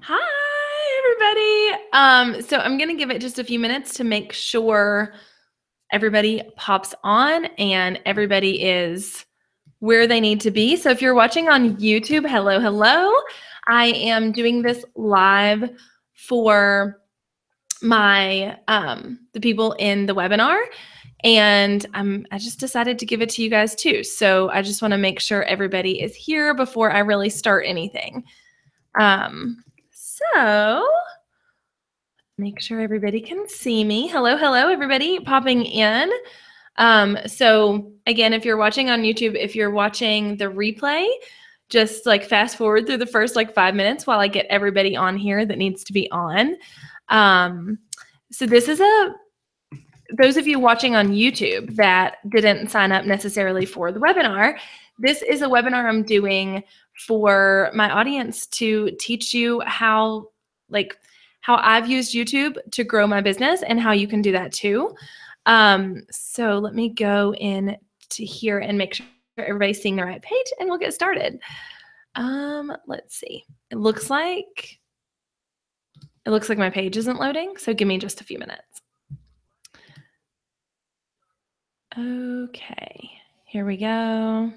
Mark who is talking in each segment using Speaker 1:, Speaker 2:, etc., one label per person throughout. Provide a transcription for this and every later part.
Speaker 1: Hi, everybody. So I'm going to give it just a few minutes to make sure everybody pops on and everybody is where they need to be. So if you're watching on YouTube, hello, hello. I am doing this live for my the people in the webinar, and I just decided to give it to you guys too. So I just want to make sure everybody is here before I really start anything. So make sure everybody can see me. Hello, hello, everybody popping in. So again, if you're watching on YouTube, if you're watching the replay, just like fast forward through the first like 5 minutes while I get everybody on here that needs to be on. So this is those of you watching on YouTube that didn't sign up necessarily for the webinar, this is a webinar I'm doing for my audience to teach you how I've used YouTube to grow my business and how you can do that too. So let me go in to here and make sure everybody's seeing the right page and we'll get started. Let's see. It looks like my page isn't loading, so give me just a few minutes. Okay, here we go.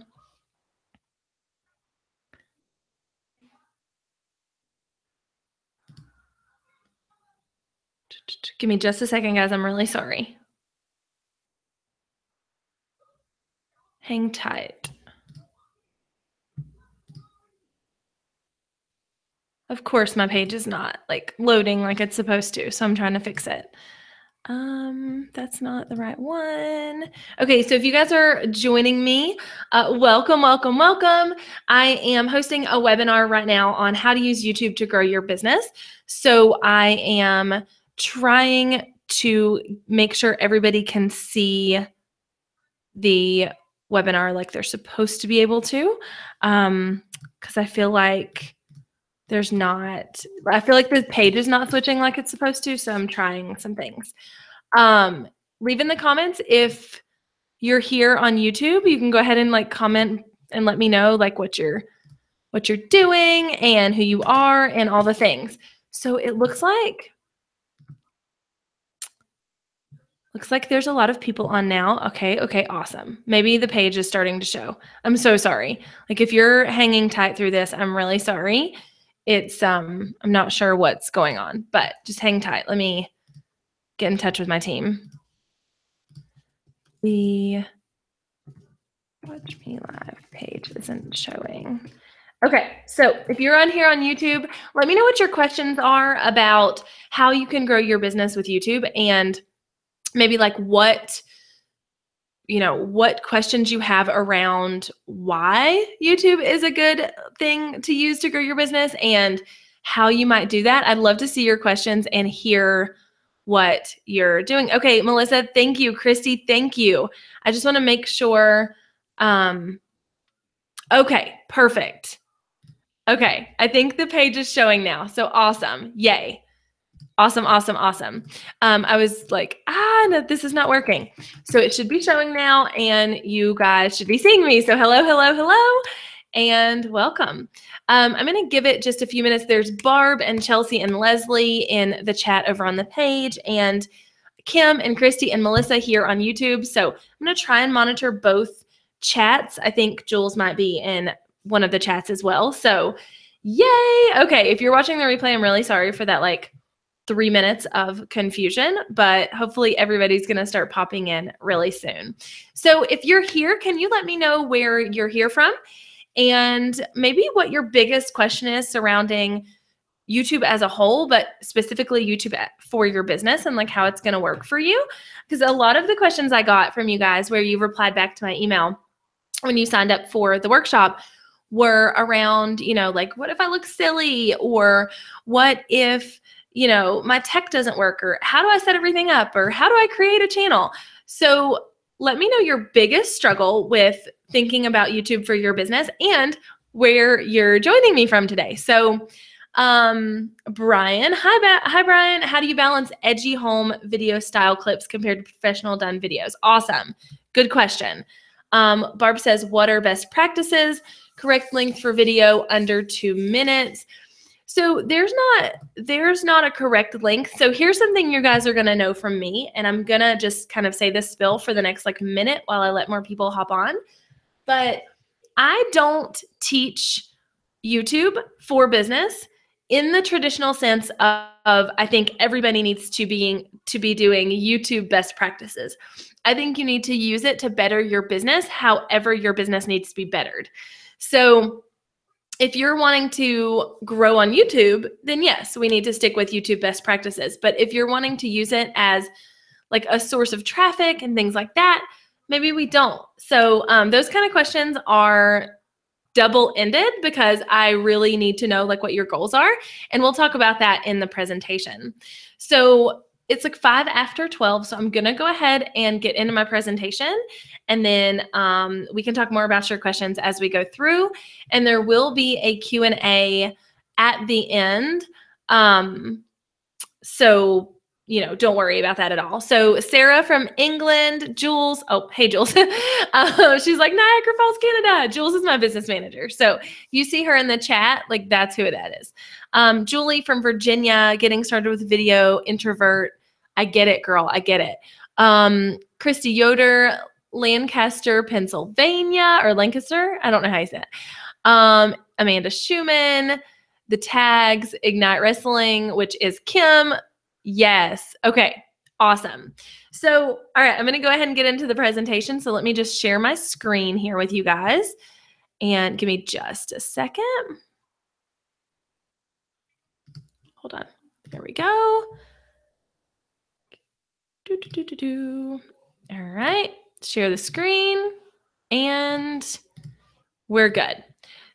Speaker 1: Give me just a second, guys. I'm really sorry. Hang tight. Of course, my page is not like loading like it's supposed to, so I'm trying to fix it. That's not the right one. Okay, so if you guys are joining me, welcome, welcome, welcome. I am hosting a webinar right now on how to use YouTube to grow your business. So I am trying to make sure everybody can see the webinar like they're supposed to be able to, because I feel like the page is not switching like it's supposed to, so I'm trying some things. Leave in the comments if you're here on YouTube. You can go ahead and like comment and let me know like what you're doing and who you are and all the things. So it looks like there's a lot of people on now. Okay, awesome. Maybe the page is starting to show. I'm so sorry. Like if you're hanging tight through this, I'm really sorry. It's I'm not sure what's going on, but just hang tight. Let me get in touch with my team. The Watch Me Live page isn't showing. Okay, so if you're on here on YouTube, let me know what your questions are about how you can grow your business with YouTube, and maybe like what questions you have around why YouTube is a good thing to use to grow your business and how you might do that. I'd love to see your questions and hear what you're doing. Okay, Melissa, thank you. Christy, thank you. I just want to make sure. Okay, perfect. Okay, I think the page is showing now. So awesome. Yay. Awesome. I was like, no, this is not working. So it should be showing now and you guys should be seeing me. So hello, and welcome. I'm going to give it just a few minutes. There's Barb and Chelsea and Leslie in the chat over on the page, and Kim and Christy and Melissa here on YouTube. So I'm going to try and monitor both chats. I think Jules might be in one of the chats as well. So yay. Okay, if you're watching the replay, I'm really sorry for that like 3 minutes of confusion, but hopefully everybody's going to start popping in really soon. So if you're here, can you let me know where you're here from and maybe what your biggest question is surrounding YouTube as a whole, but specifically YouTube for your business and like how it's going to work for you? Because a lot of the questions I got from you guys where you replied back to my email when you signed up for the workshop were around, like, what if I look silly? Or what if, my tech doesn't work? Or how do I set everything up? Or how do I create a channel? So let me know your biggest struggle with thinking about YouTube for your business and where you're joining me from today. So Brian, hi Brian. How do you balance edgy home video style clips compared to professional done videos? Awesome. Good question. Barb says, what are best practices? Correct length for video under 2 minutes. So there's not a correct length. So here's something you guys are going to know from me, and I'm going to just kind of say this spill for the next like minute while I let more people hop on. But I don't teach YouTube for business in the traditional sense of I think everybody needs to be doing YouTube best practices. I think you need to use it to better your business, however your business needs to be bettered. So if you're wanting to grow on YouTube, then yes, we need to stick with YouTube best practices. But if you're wanting to use it as like a source of traffic and things like that, maybe we don't. So those kind of questions are double-ended because I really need to know like what your goals are. And we'll talk about that in the presentation. So it's like 5 after 12. So I'm going to go ahead and get into my presentation. And then we can talk more about your questions as we go through. And there will be a Q&A at the end. So don't worry about that at all. So Sarah from England, Jules. Oh, hey, Jules. She's like, Niagara Falls, Canada. Jules is my business manager. So you see her in the chat, like that's who that is. Julie from Virginia, getting started with video, introvert. I get it, girl. I get it. Christy Yoder, Lancaster, Pennsylvania, or Lancaster. I don't know how you say it. Amanda Schumann, the tags, Ignite Wrestling, which is Kim. Yes. Okay. Awesome. So, all right, I'm going to go ahead and get into the presentation. So let me just share my screen here with you guys and give me just a second. Hold on. There we go. All right. Share the screen and we're good.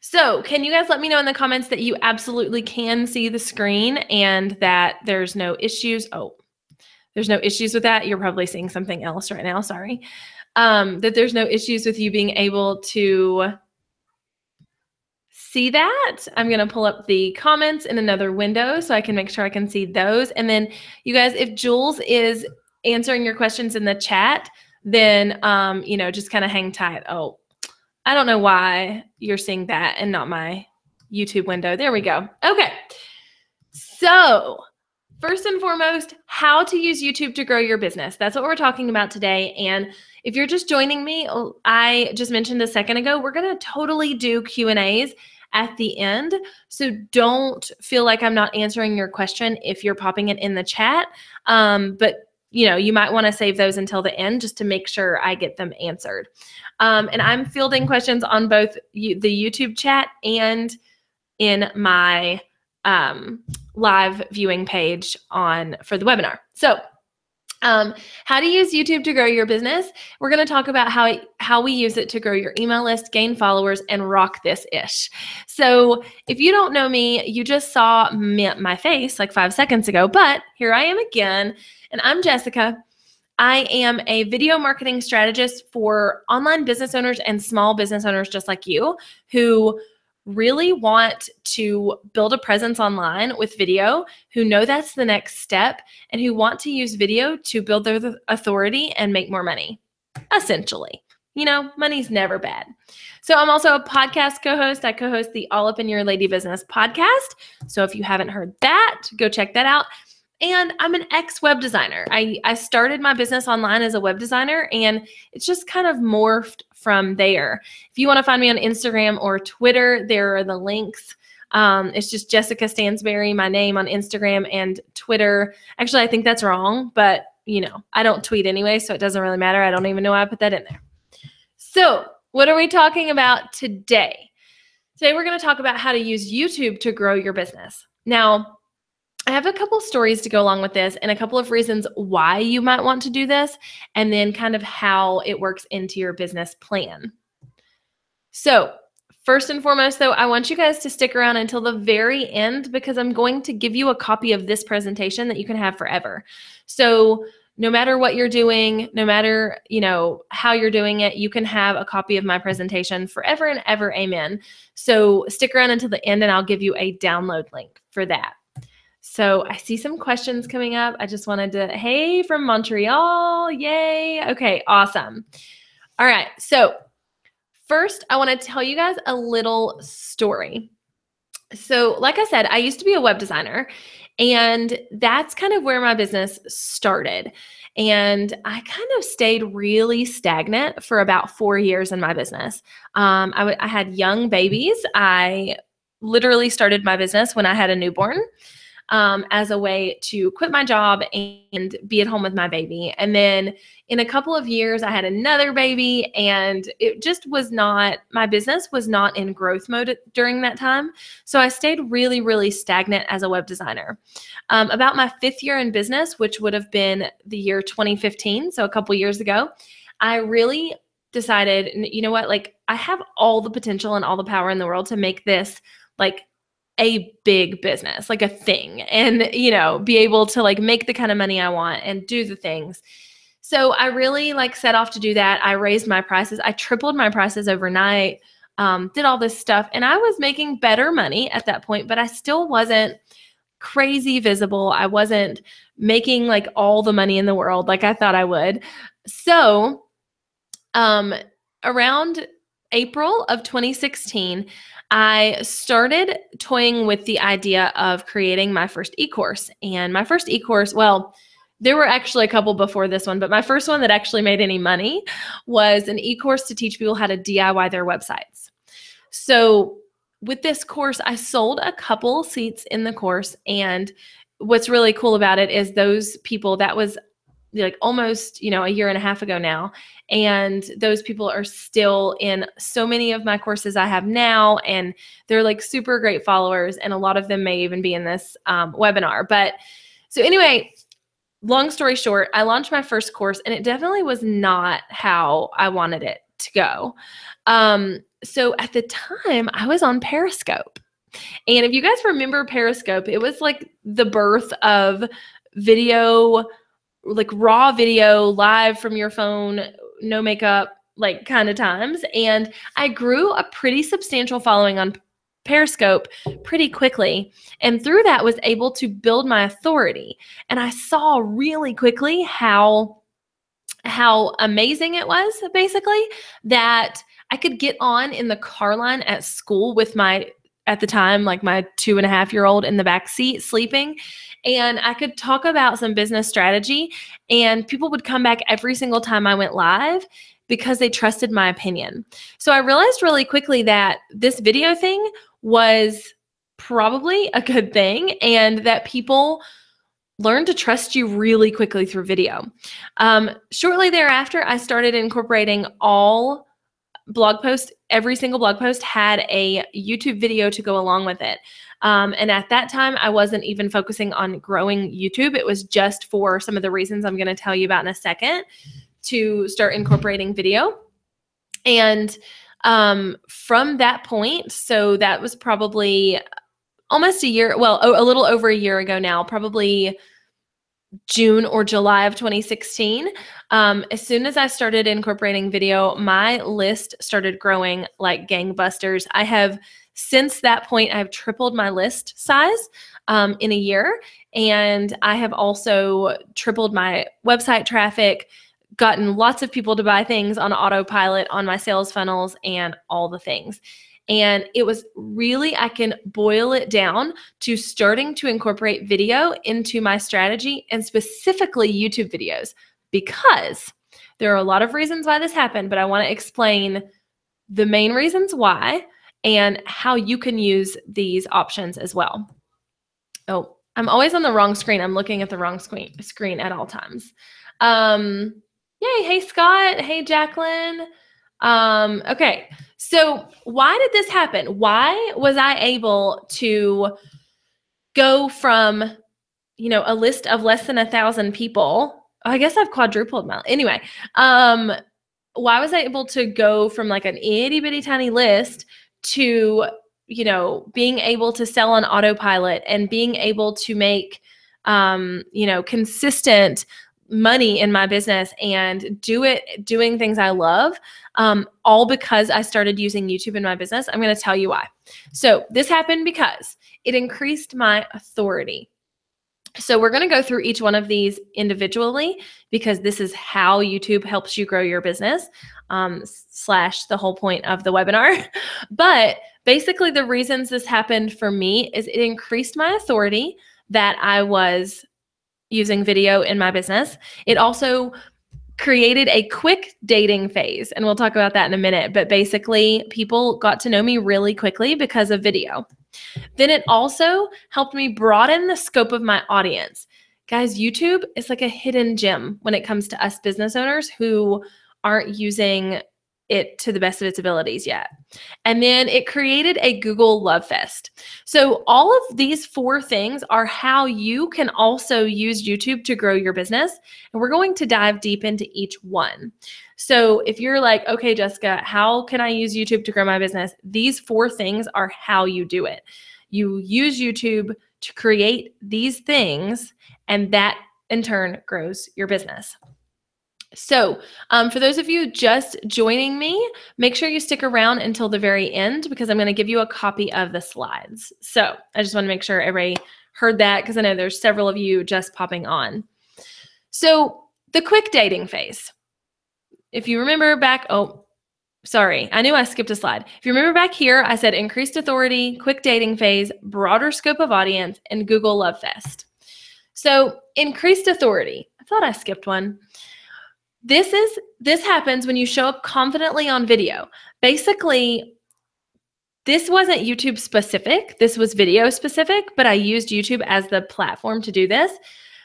Speaker 1: So can you guys let me know in the comments that you absolutely can see the screen and that there's no issues? Oh, there's no issues with that. You're probably seeing something else right now. Sorry. That there's no issues with you being able to see that. I'm going to pull up the comments in another window so I can make sure I can see those. And then you guys, if Jules is answering your questions in the chat, then, just kind of hang tight. Oh, I don't know why you're seeing that and not my YouTube window. There we go. Okay. So first and foremost, how to use YouTube to grow your business. That's what we're talking about today. And if you're just joining me, I just mentioned a second ago, we're going to totally do Q&As at the end. So don't feel like I'm not answering your question if you're popping it in the chat. But you might want to save those until the end just to make sure I get them answered. And I'm fielding questions on both the YouTube chat and in my live viewing page for the webinar. So how to use YouTube to grow your business. We're going to talk about how we use it to grow your email list, gain followers, and rock this ish. So if you don't know me, you just saw my face like 5 seconds ago, but here I am again, and I'm Jessica. I am a video marketing strategist for online business owners and small business owners just like you who really want to build a presence online with video, who know that's the next step, and who want to use video to build their authority and make more money, essentially. Money's never bad. So I'm also a podcast co-host. I co-host the All Up in Your Lady Business podcast. So if you haven't heard that, go check that out. And I'm an ex-web designer. I started my business online as a web designer, and it's just kind of morphed from there. If you want to find me on Instagram or Twitter, there are the links. It's just Jessica Stansberry, my name on Instagram and Twitter. Actually, I think that's wrong, but I don't tweet anyway, so it doesn't really matter. I don't even know why I put that in there. So what are we talking about today? Today, we're going to talk about how to use YouTube to grow your business. Now, I have a couple stories to go along with this and a couple of reasons why you might want to do this, and then kind of how it works into your business plan. So first and foremost, though, I want you guys to stick around until the very end because I'm going to give you a copy of this presentation that you can have forever. So no matter what you're doing, no matter, how you're doing it, you can have a copy of my presentation forever and ever. Amen. So stick around until the end and I'll give you a download link for that. So I see some questions coming up. I just wanted to, hey, from Montreal, yay. Okay, awesome. All right, so first I want to tell you guys a little story. So like I said, I used to be a web designer, and that's kind of where my business started. And I kind of stayed really stagnant for about 4 years in my business. I had young babies. I literally started my business when I had a newborn, as a way to quit my job and be at home with my baby. And then in a couple of years, I had another baby, and it just was not, my business was not in growth mode during that time. So I stayed really, really stagnant as a web designer. About my 5th year in business, which would have been the year 2015, so a couple years ago, I really decided, you know what, like I have all the potential and all the power in the world to make this like a big business, like a thing, and, be able to like make the kind of money I want and do the things. So I really like set off to do that. I raised my prices. I tripled my prices overnight, did all this stuff, and I was making better money at that point, but I still wasn't crazy visible. I wasn't making like all the money in the world like I thought I would. So, around April of 2016, I started toying with the idea of creating my first e-course. And my first e-course, well, there were actually a couple before this one, but my first one that actually made any money was an e-course to teach people how to DIY their websites. So with this course, I sold a couple seats in the course. And what's really cool about it is those people, that was like almost, a year and a half ago now. And those people are still in so many of my courses I have now. And they're like super great followers. And a lot of them may even be in this webinar. But so anyway, long story short, I launched my first course, and it definitely was not how I wanted it to go. So at the time, I was on Periscope. And if you guys remember Periscope, it was like the birth of video, like raw video, live from your phone, no makeup, like kind of times. And I grew a pretty substantial following on Periscope pretty quickly. And through that was able to build my authority. And I saw really quickly how amazing it was, basically, that I could get on in the car line at school with my, at the time, like my 2.5-year-old in the back seat sleeping. And I could talk about some business strategy, and people would come back every single time I went live because they trusted my opinion. So I realized really quickly that this video thing was probably a good thing, and that people learn to trust you really quickly through video. Shortly thereafter, I started incorporating all blog posts. Every single blog post had a YouTube video to go along with it. And at that time, I wasn't even focusing on growing YouTube. It was just for some of the reasons I'm going to tell you about in a second to start incorporating video. And from that point, so that was probably almost a year, well, a little over a year ago now, probably June or July of 2016. As soon as I started incorporating video, my list started growing like gangbusters. I have, since that point, I've tripled my list size in a year. And I have also tripled my website traffic, gotten lots of people to buy things on autopilot on my sales funnels, and all the things. And it was really, I can boil it down to starting to incorporate video into my strategy, and specifically YouTube videos, because there are a lot of reasons why this happened, but I want to explain the main reasons why and how you can use these options as well. Oh, I'm always on the wrong screen. I'm looking at the wrong screen at all times. Yay. Hey, Scott. Hey, Jacqueline. Okay. So why did this happen? Why was I able to go from, a list of less than 1,000 people? I guess I've quadrupled my, anyway. Why was I able to go from like an itty bitty tiny list to, being able to sell on autopilot and being able to make, consistent money in my business and doing things I love, all because I started using YouTube in my business? I'm going to tell you why. So this happened because it increased my authority. So we're going to go through each one of these individually because this is how YouTube helps you grow your business, slash the whole point of the webinar. But basically the reasons this happened for me is it increased my authority that I was using video in my business. It also created a quick dating phase, and we'll talk about that in a minute. But basically people got to know me really quickly because of video. Then it also helped me broaden the scope of my audience. Guys, YouTube is like a hidden gem when it comes to us business owners who aren't using it to the best of its abilities yet. And then it created a Google love fest. So all of these 4 things are how you can also use YouTube to grow your business. And we're going to dive deep into each one. So if you're like, okay, Jessica, how can I use YouTube to grow my business? These 4 things are how you do it. You use YouTube to create these things, and that in turn grows your business. So for those of you just joining me, make sure you stick around until the very end because I'm going to give you a copy of the slides. So I just want to make sure everybody heard that because I know there's several of you just popping on. So the quick dating phase. If you remember back, oh, sorry, I knew I skipped a slide. If you remember back here, I said increased authority, quick dating phase, broader scope of audience, and Google Love Fest. So increased authority. I thought I skipped one. This happens when you show up confidently on video. Basically, this wasn't YouTube specific. This was video specific, but I used YouTube as the platform to do this.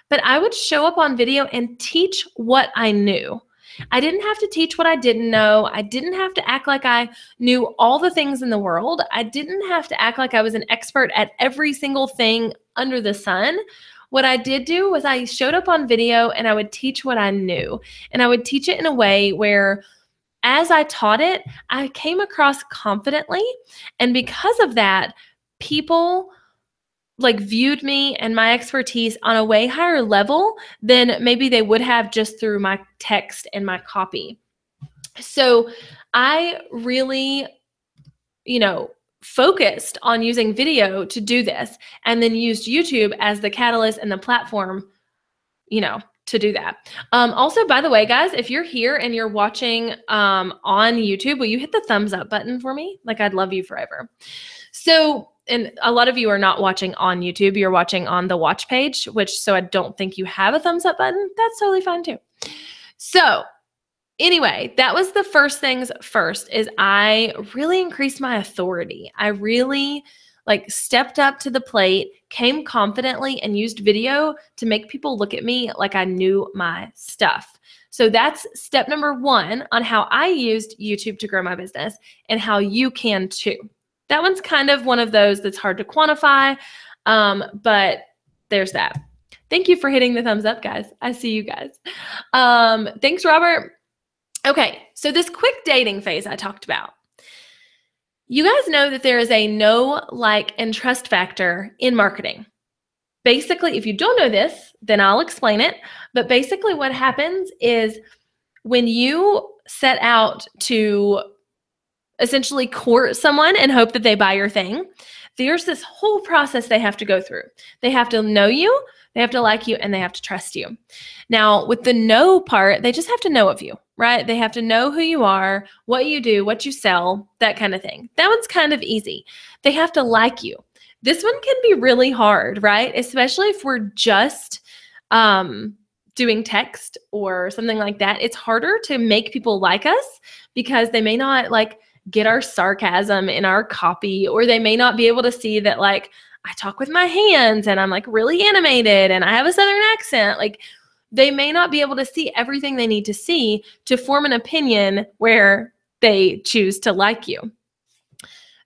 Speaker 1: But I would show up on video and teach what I knew. I didn't have to teach what I didn't know. I didn't have to act like I knew all the things in the world. I didn't have to act like I was an expert at every single thing under the sun. What I did do was I showed up on video and I would teach what I knew. And I would teach it in a way where as I taught it, I came across confidently. And because of that, people viewed me and my expertise on a way higher level than maybe they would have just through my text and my copy. So I really, focused on using video to do this and then used YouTube as the catalyst and the platform, to do that. Also, by the way, guys, if you're here and you're watching on YouTube, will you hit the thumbs up button for me? I'd love you forever. So, and a lot of you are not watching on YouTube. You're watching on the watch page, so I don't think you have a thumbs up button. That's totally fine too. So anyway, that was the first things first is I really increased my authority. I really stepped up to the plate, came confidently and used video to make people look at me like I knew my stuff. So that's step number 1 on how I used YouTube to grow my business and how you can too. That one's kind of one of those that's hard to quantify, but there's that. Thank you for hitting the thumbs up, guys. I see you guys. Thanks, Robert. Okay, so this quick dating phase I talked about. You guys know that there is a know, like, and trust factor in marketing. Basically, if you don't know this, then I'll explain it. But basically what happens is when you set out to essentially court someone and hope that they buy your thing, there's this whole process they have to go through. They have to know you, they have to like you, and they have to trust you. Now, with the know part, they just have to know of you, right? They have to know who you are, what you do, what you sell, that kind of thing. That one's kind of easy. They have to like you. This one can be really hard, right? Especially if we're just doing text or something like that. It's harder to make people like us because they may not get our sarcasm in our copy, or they may not be able to see that I talk with my hands and I'm really animated and I have a Southern accent. They may not be able to see everything they need to see to form an opinion where they choose to like you.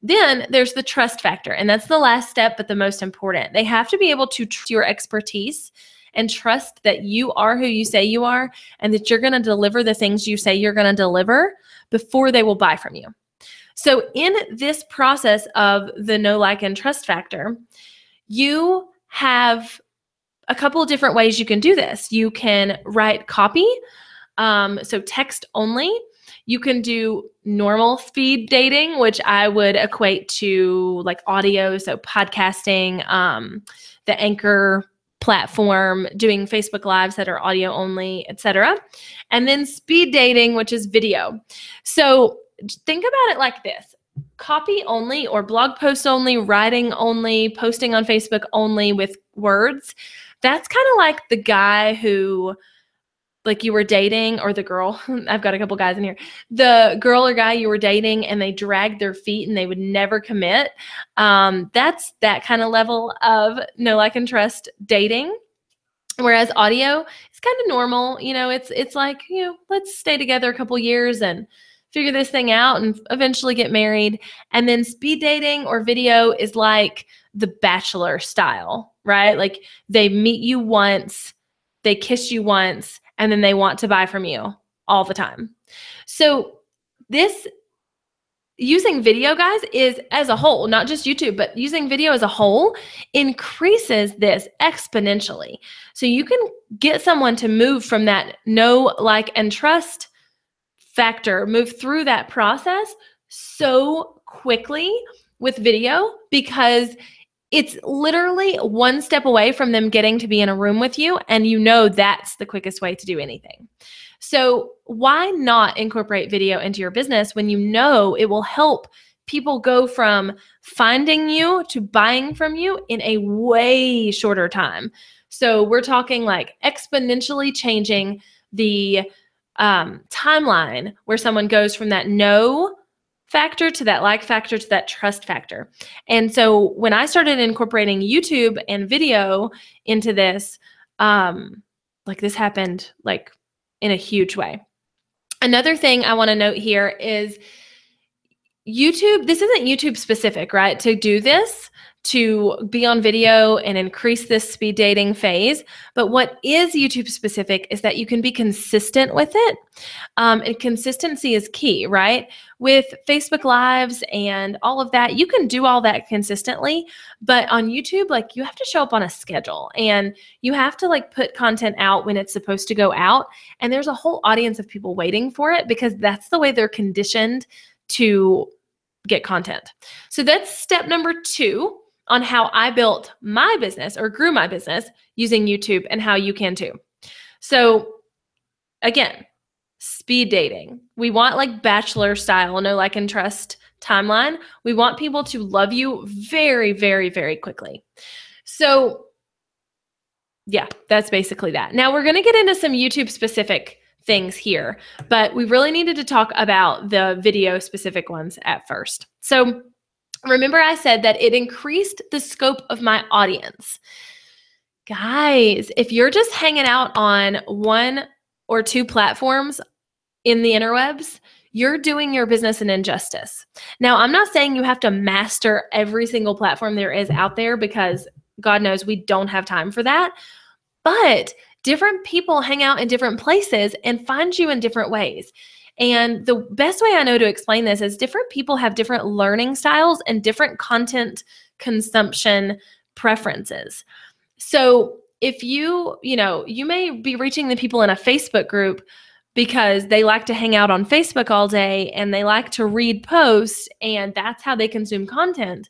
Speaker 1: Then there's the trust factor, and that's the last step, but the most important. They have to be able to trust your expertise and trust that you are who you say you are and that you're going to deliver the things you say you're going to deliver before they will buy from you. So in this process of the know, like, and trust factor, you have a couple of different ways you can do this. You can write copy, so text only. You can do normal speed dating, which I would equate to audio, so podcasting, the Anchor platform, doing Facebook Lives that are audio only, etc. And then speed dating, which is video. So think about it like this. Copy only or blog post only, writing only, posting on Facebook only with words. That's kind of like the guy who, like, you were dating, or the girl, I've got a couple guys in here, the girl or guy you were dating and they dragged their feet and they would never commit. That's that kind of level of know, like, and trust dating. Whereas audio is kind of normal. It's like, let's stay together a couple years and figure this thing out and eventually get married. And then speed dating or video is like the Bachelor style, right? Like, they meet you once, they kiss you once, and then they want to buy from you all the time. So this using video, guys, is as a whole, not just YouTube, but using video as a whole increases this exponentially. So you can get someone to move from that know, like, and trust factor, move through that process so quickly with video, because it's literally one step away from them getting to be in a room with you, and that's the quickest way to do anything. So why not incorporate video into your business when it will help people go from finding you to buying from you in a way shorter time? So we're talking like exponentially changing the timeline where someone goes from that know factor to that like factor to that trust factor. And so when I started incorporating YouTube and video into this, this happened like in a huge way. Another thing I want to note here is YouTube, this isn't YouTube specific, right? To do this, to be on video and increase this speed dating phase. But what is YouTube specific is that you can be consistent with it. And consistency is key, right? With Facebook Lives and all of that, you can do all that consistently. But on YouTube, you have to show up on a schedule, and you have to put content out when it's supposed to go out. And there's a whole audience of people waiting for it, because that's the way they're conditioned to get content. So that's step number 2 on how I built my business or grew my business using YouTube, and how you can too. So again, speed dating. We want Bachelor style, know, like, and trust timeline. We want people to love you very, very, very quickly. So yeah, that's basically that. Now we're going to get into some YouTube specific things here, but we really needed to talk about the video specific ones at first. So remember I said that it increased the scope of my audience. Guys, if you're just hanging out on 1 or 2 platforms in the interwebs, you're doing your business an injustice. Now, I'm not saying you have to master every single platform there is out there, because God knows we don't have time for that. But different people hang out in different places and find you in different ways. And the best way I know to explain this is different people have different learning styles and different content consumption preferences. So if you may be reaching the people in a Facebook group because they like to hang out on Facebook all day and they like to read posts, and that's how they consume content.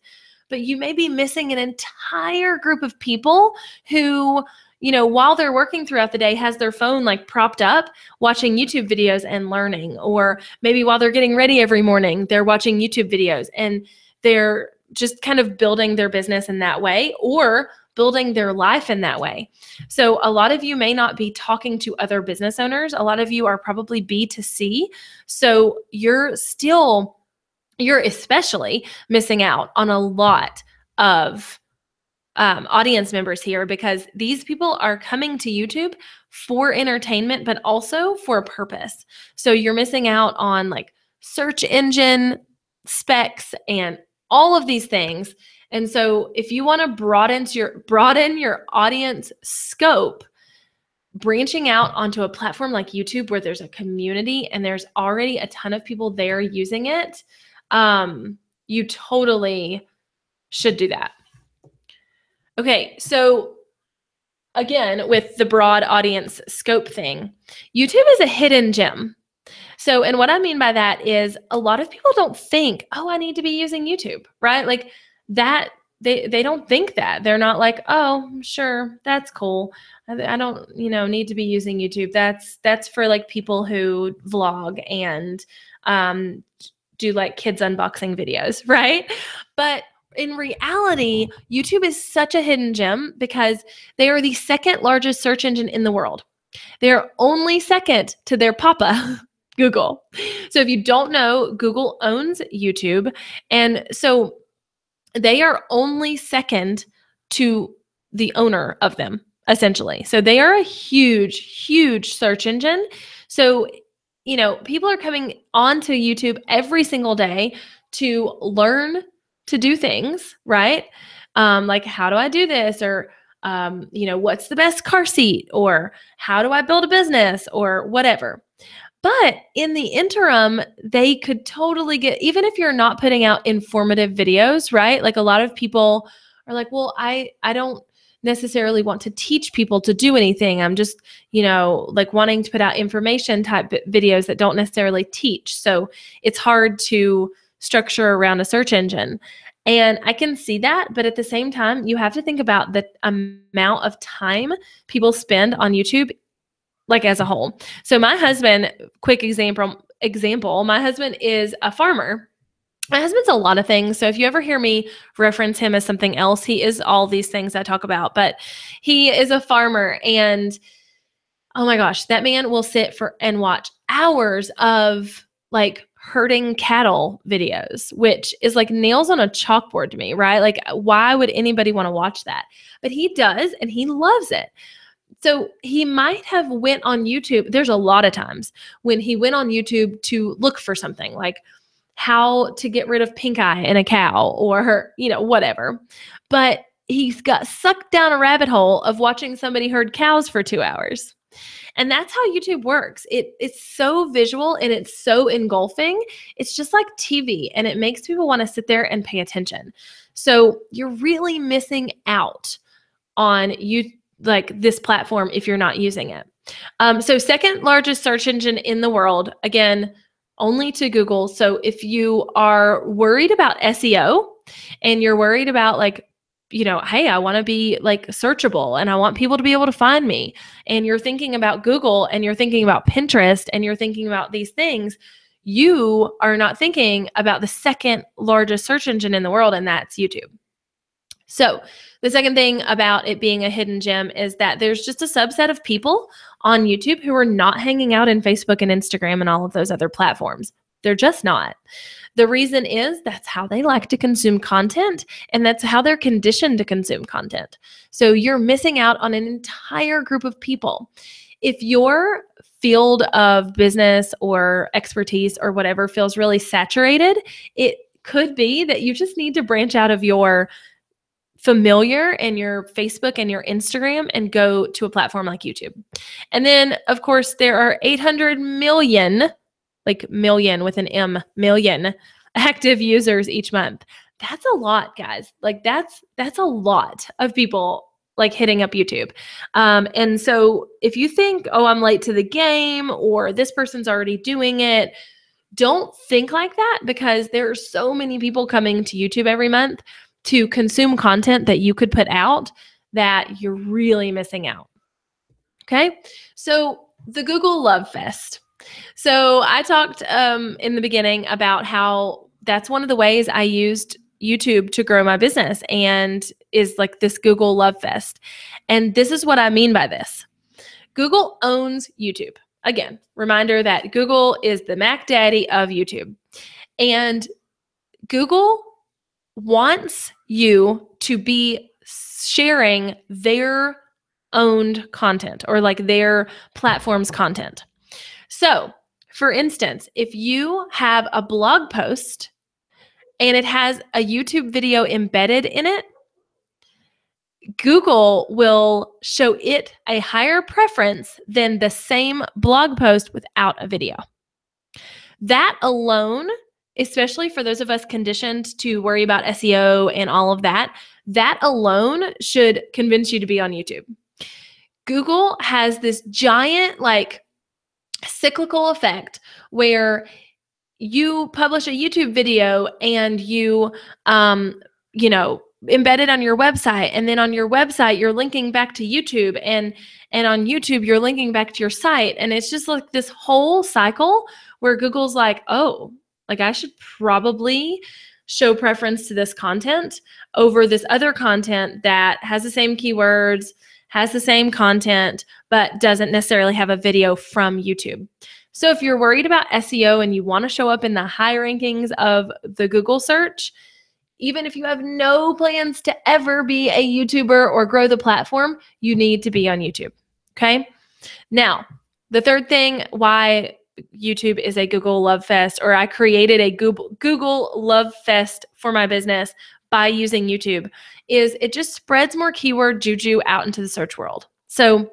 Speaker 1: But you may be missing an entire group of people who, while they're working throughout the day, has their phone propped up watching YouTube videos and learning. Or maybe while they're getting ready every morning, they're watching YouTube videos and they're just kind of building their business in that way, or building their life in that way. So a lot of you may not be talking to other business owners. A lot of you are probably B2C. So you're especially missing out on a lot of audience members here, because these people are coming to YouTube for entertainment, but also for a purpose. So you're missing out on search engine specs and all of these things. And so if you want to broaden your audience scope, branching out onto a platform like YouTube where there's a community and there's already a ton of people there using it, you totally should do that. Okay, so again, with the broad audience scope thing, YouTube is a hidden gem. So, and what I mean by that is a lot of people don't think, oh, I need to be using YouTube, right? That they don't think that. They're not like, oh, sure, that's cool. I don't, need to be using YouTube. That's for like people who vlog and do like kids unboxing videos, right? But in reality, YouTube is such a hidden gem because they are the second largest search engine in the world. They're only second to their papa, Google. So if you don't know, Google owns YouTube. And so they are only second to the owner of them, essentially. So they are a huge, huge search engine. So, people are coming onto YouTube every single day to learn to do things, right? Like, how do I do this? Or, what's the best car seat? Or how do I build a business? Or whatever. But in the interim, they could totally get, even if you're not putting out informative videos, right? Like a lot of people are like, well, I don't necessarily want to teach people to do anything. I'm just, like wanting to put out information type videos that don't necessarily teach. So it's hard to structure around a search engine. And I can see that. But at the same time, you have to think about the amount of time people spend on YouTube, like as a whole. So my husband, quick example, my husband is a farmer. My husband's a lot of things. So if you ever hear me reference him as something else, he is all these things I talk about, but he is a farmer. And oh my gosh, that man will sit and watch hours of like herding cattle videos, which is like nails on a chalkboard to me, right? Like, why would anybody want to watch that? But he does, and he loves it. So he might have went on YouTube. There's a lot of times when he went on YouTube to look for something like how to get rid of pink eye in a cow or, whatever. But he's got sucked down a rabbit hole of watching somebody herd cows for 2 hours. And that's how YouTube works. It's so visual and it's so engulfing. It's just like TV, and it makes people want to sit there and pay attention. So you're really missing out on like this platform if you're not using it. So second largest search engine in the world, again, only to Google. So if you are worried about SEO and you're worried about like, hey, I want to be like searchable and I want people to be able to find me, and you're thinking about Google and you're thinking about Pinterest and you're thinking about these things, you are not thinking about the second largest search engine in the world, and that's YouTube. So the second thing about it being a hidden gem is that there's just a subset of people on YouTube who are not hanging out in Facebook and Instagram and all of those other platforms. They're just not. The reason is that's how they like to consume content, and that's how they're conditioned to consume content. So you're missing out on an entire group of people. If your field of business or expertise or whatever feels really saturated, it could be that you just need to branch out of your familiar and your Facebook and your Instagram and go to a platform like YouTube. And then, of course, there are 800 million, like million with an M, million active users each month. That's a lot, guys. Like that's a lot of people like hitting up YouTube. And so if you think, oh, I'm late to the game or this person's already doing it, don't think like that, because there are so many people coming to YouTube every month to consume content that you could put out that you're really missing out. Okay. So the Google Love Fest. So I talked in the beginning about how that's one of the ways I used YouTube to grow my business, and is like this Google Love Fest. And this is what I mean by this. Google owns YouTube. Again, reminder that Google is the Mac Daddy of YouTube. And Google wants you to be sharing their owned content or like their platform's content. So, for instance, if you have a blog post and it has a YouTube video embedded in it, Google will show it a higher preference than the same blog post without a video. That alone, especially for those of us conditioned to worry about SEO and all of that, that alone should convince you to be on YouTube. Google has this giant like cyclical effect where you publish a YouTube video and you embedded on your website, and then on your website you're linking back to YouTube, and on YouTube you're linking back to your site, and it's just like this whole cycle where Google's like, oh, like I should probably show preference to this content over this other content that has the same keywords, has the same content, but doesn't necessarily have a video from YouTube. So if you're worried about SEO and you want to show up in the high rankings of the Google search, even if you have no plans to ever be a YouTuber or grow the platform, you need to be on YouTube. Okay. Now, the third thing why YouTube is a Google love fest, or I created a Google love fest for my business by using YouTube, is it just spreads more keyword juju out into the search world. So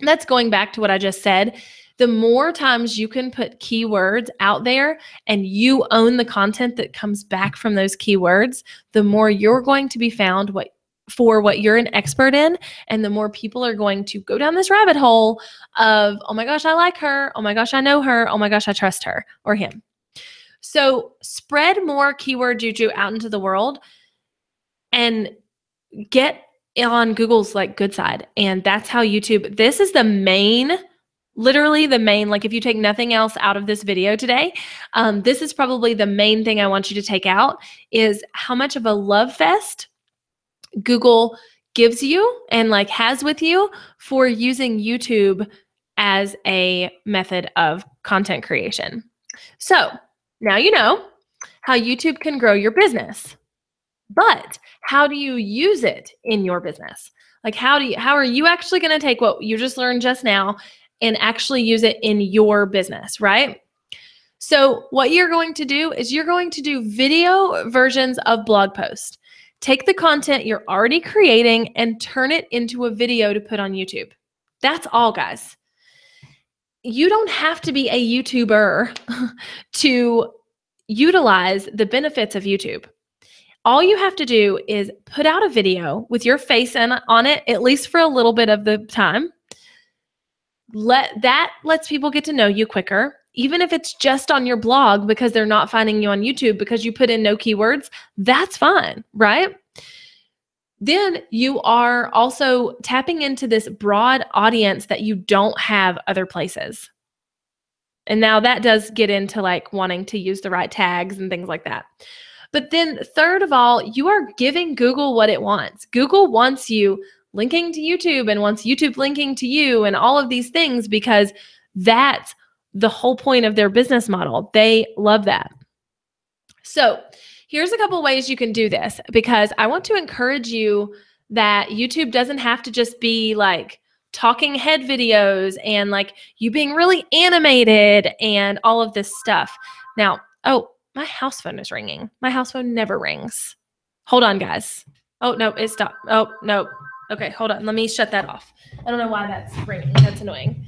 Speaker 1: that's going back to what I just said. The more times you can put keywords out there and you own the content that comes back from those keywords, the more you're going to be found for what you're an expert in, and the more people are going to go down this rabbit hole of, oh my gosh, I like her. Oh my gosh, I know her. Oh my gosh, I trust her or him. So spread more keyword juju out into the world and get on Google's like good side. And that's how YouTube, this is the main, literally the main, like if you take nothing else out of this video today, this is probably the main thing I want you to take out, is how much of a love fest Google gives you and like has with you for using YouTube as a method of content creation. So now you know how YouTube can grow your business, but how do you use it in your business? Like how are you actually going to take what you just learned just now and actually use it in your business, right? So what you're going to do is you're going to do video versions of blog posts. Take the content you're already creating and turn it into a video to put on YouTube. That's all, guys. You don't have to be a YouTuber to utilize the benefits of YouTube. All you have to do is put out a video with your face on it, at least for a little bit of the time. That lets people get to know you quicker, even if it's just on your blog because they're not finding you on YouTube because you put in no keywords. That's fine, right? Then you are also tapping into this broad audience that you don't have other places. And now that does get into like wanting to use the right tags and things like that. But then third of all, you are giving Google what it wants. Google wants you linking to YouTube and wants YouTube linking to you and all of these things because that's the whole point of their business model. They love that. So here's a couple ways you can do this, because I want to encourage you that YouTube doesn't have to just be like talking head videos and like you being really animated and all of this stuff. Now, oh, my house phone is ringing. My house phone never rings. Hold on, guys. Oh, no, it stopped. Oh, no. Okay, hold on. Let me shut that off. I don't know why that's ringing. That's annoying.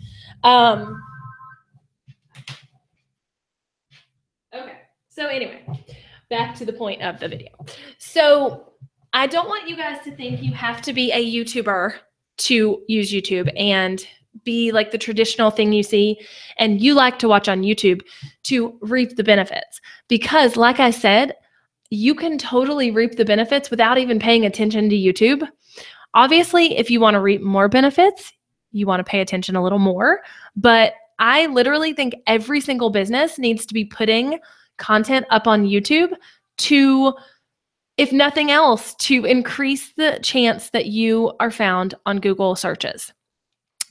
Speaker 1: Okay, so anyway, back to the point of the video. So I don't want you guys to think you have to be a YouTuber to use YouTube and be like the traditional thing you see and you like to watch on YouTube to reap the benefits. Because like I said, you can totally reap the benefits without even paying attention to YouTube. Obviously, if you want to reap more benefits, you want to pay attention a little more. But I literally think every single business needs to be putting content up on YouTube to, if nothing else, to increase the chance that you are found on Google searches.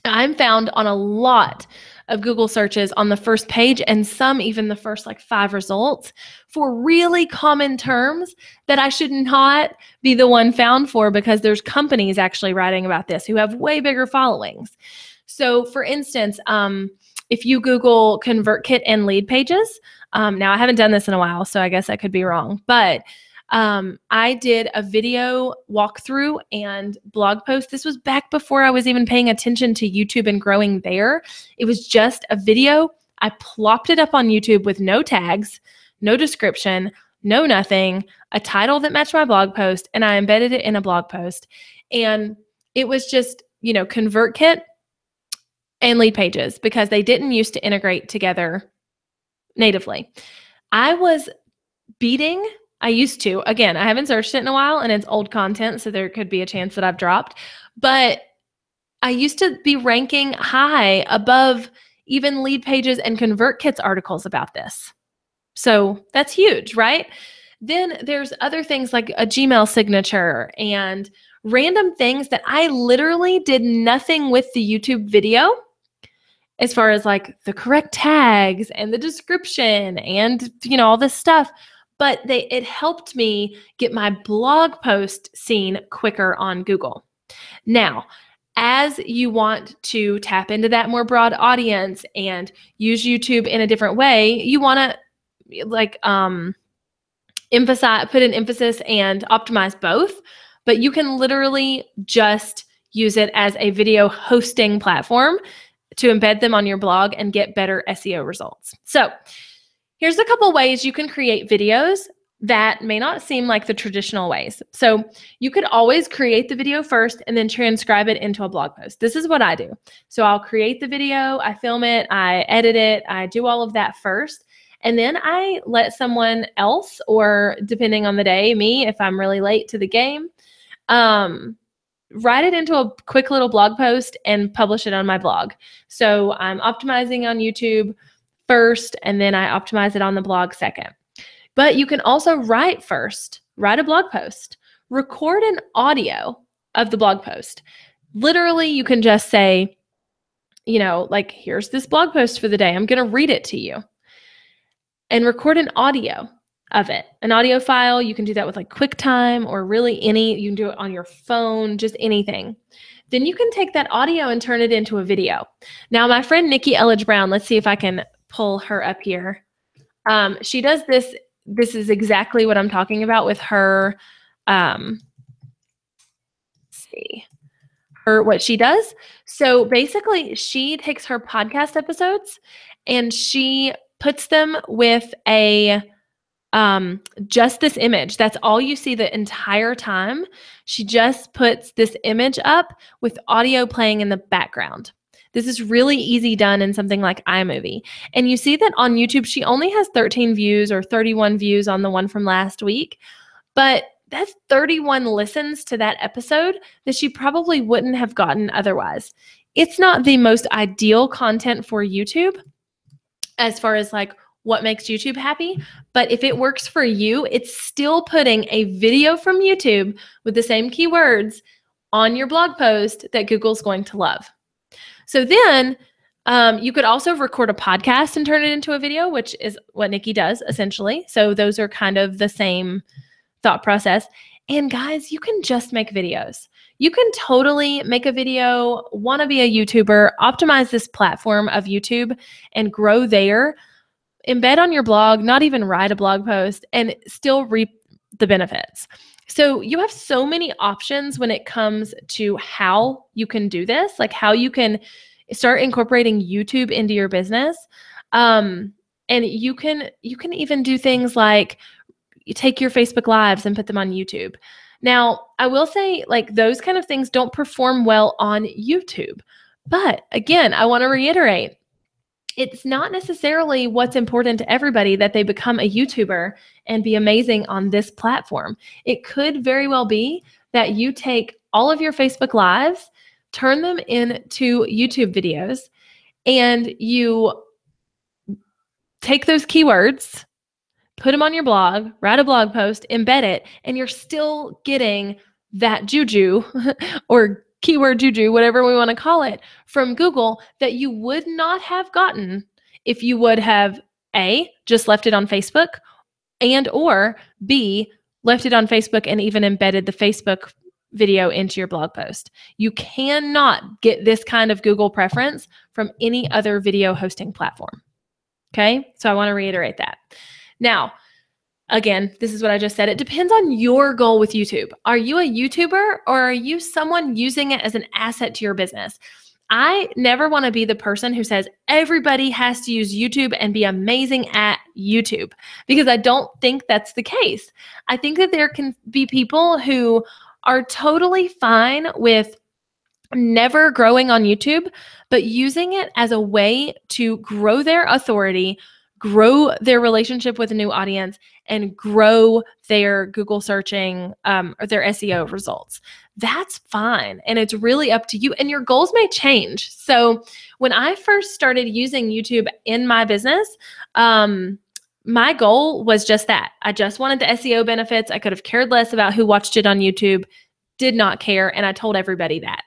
Speaker 1: I'm found on a lot of Google searches on the first page and some even the first like 5 results for really common terms that I should not be the one found for, because there's companies actually writing about this who have way bigger followings. So for instance, if you Google ConvertKit and lead pages, now I haven't done this in a while, so I guess I could be wrong, but I did a video walkthrough and blog post. This was back before I was even paying attention to YouTube and growing there. It was just a video. I plopped it up on YouTube with no tags, no description, no nothing, a title that matched my blog post, and I embedded it in a blog post. And it was just, ConvertKit and lead pages because they didn't used to integrate together natively. I was beating I used to. Again, I haven't searched it in a while and it's old content, so there could be a chance that I've dropped. But I used to be ranking high above even Lead Pages and ConvertKit's articles about this. So that's huge, right? Then there's other things like a Gmail signature and random things that I literally did nothing with the YouTube video as far as like the correct tags and the description and, all this stuff. But it helped me get my blog post seen quicker on Google. Now, as you want to tap into that more broad audience and use YouTube in a different way, you want to put an emphasis and optimize both, but you can literally just use it as a video hosting platform to embed them on your blog and get better SEO results. So here's a couple ways you can create videos that may not seem like the traditional ways. So you could always create the video first and then transcribe it into a blog post. This is what I do. So I'll create the video, I film it, I edit it, I do all of that first. And then I let someone else, or depending on the day, me, if I'm really late to the game, write it into a quick little blog post and publish it on my blog. So I'm optimizing on YouTube first, and then I optimize it on the blog second. But you can also write a blog post, record an audio of the blog post. Literally, you can just say, here's this blog post for the day. I'm going to read it to you. And record an audio of it, an audio file. You can do that with like QuickTime or really you can do it on your phone, just anything. Then you can take that audio and turn it into a video. Now, my friend Nikki Elledge Brown, let's see if I can pull her up here. She does this. This is exactly what I'm talking about with her. What she does. So basically, she takes her podcast episodes and she puts them with just this image. That's all you see the entire time. She just puts this image up with audio playing in the background. This is really easy done in something like iMovie. And you see that on YouTube, she only has 13 views or 31 views on the one from last week, but that's 31 listens to that episode that she probably wouldn't have gotten otherwise. It's not the most ideal content for YouTube as far as like what makes YouTube happy, but if it works for you, it's still putting a video from YouTube with the same keywords on your blog post that Google's going to love. So then you could also record a podcast and turn it into a video, which is what Nikki does essentially. So those are kind of the same thought process. And guys, you can just make videos. You can totally make a video, want to be a YouTuber, optimize this platform of YouTube and grow there, embed on your blog, not even write a blog post, and still reap the benefits. So you have so many options when it comes to how you can do this, like how you can start incorporating YouTube into your business. And you can even do things like you take your Facebook Lives and put them on YouTube. Now, I will say like those kind of things don't perform well on YouTube. But again, I want to reiterate, it's not necessarily what's important to everybody that they become a YouTuber and be amazing on this platform. It could very well be that you take all of your Facebook Lives, turn them into YouTube videos, and you take those keywords, put them on your blog, write a blog post, embed it, and you're still getting that juju or keyword juju, whatever we want to call it, from Google that you would not have gotten if you would have A, just left it on Facebook, and or B, left it on Facebook and even embedded the Facebook video into your blog post. You cannot get this kind of Google preference from any other video hosting platform. Okay, so I want to reiterate that. Now, again, this is what I just said. It depends on your goal with YouTube. Are you a YouTuber or are you someone using it as an asset to your business? I never want to be the person who says everybody has to use YouTube and be amazing at YouTube, because I don't think that's the case. I think that there can be people who are totally fine with never growing on YouTube, but using it as a way to grow their authority, grow their relationship with a new audience, and grow their Google searching or their SEO results. That's fine. And it's really up to you. And your goals may change. So when I first started using YouTube in my business, my goal was just that. I just wanted the SEO benefits. I could have cared less about who watched it on YouTube, did not care. And I told everybody that.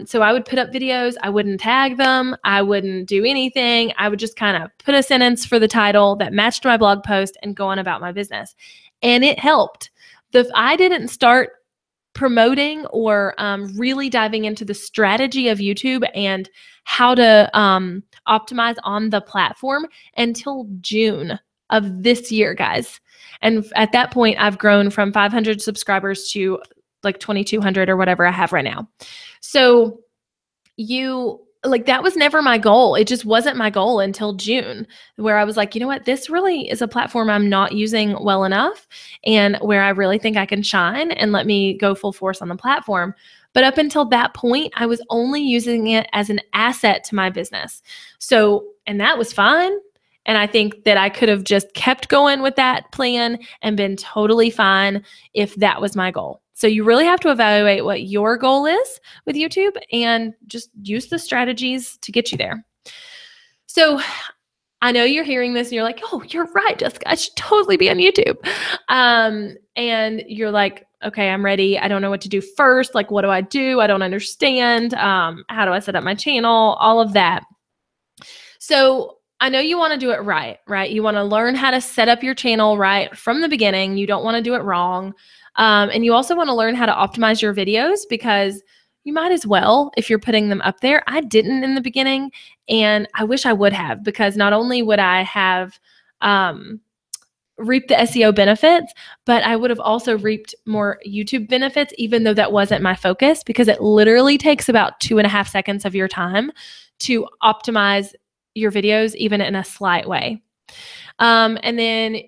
Speaker 1: So I would put up videos. I wouldn't tag them. I wouldn't do anything. I would just kind of put a sentence for the title that matched my blog post and go on about my business. And it helped. I didn't start promoting or really diving into the strategy of YouTube and how to optimize on the platform until June of this year, guys. And at that point, I've grown from 500 subscribers to like 2,200 or whatever I have right now. So that was never my goal. It just wasn't my goal until June, where I was like, you know what, this really is a platform I'm not using well enough and where I really think I can shine, and let me go full force on the platform. But up until that point, I was only using it as an asset to my business. So, and that was fine. And I think that I could have just kept going with that plan and been totally fine if that was my goal. So you really have to evaluate what your goal is with YouTube and just use the strategies to get you there. So I know you're hearing this and you're like, oh, you're right, Jessica, I should totally be on YouTube. And you're like, okay, I'm ready. I don't know what to do first. Like, what do I do? I don't understand. How do I set up my channel? All of that. So I know you want to do it right? You want to learn how to set up your channel right from the beginning. You don't want to do it wrong. And you also want to learn how to optimize your videos, because you might as well if you're putting them up there. I didn't in the beginning, and I wish I would have, because not only would I have reaped the SEO benefits, but I would have also reaped more YouTube benefits, even though that wasn't my focus, because it literally takes about 2.5 seconds of your time to optimize your videos, even in a slight way. And then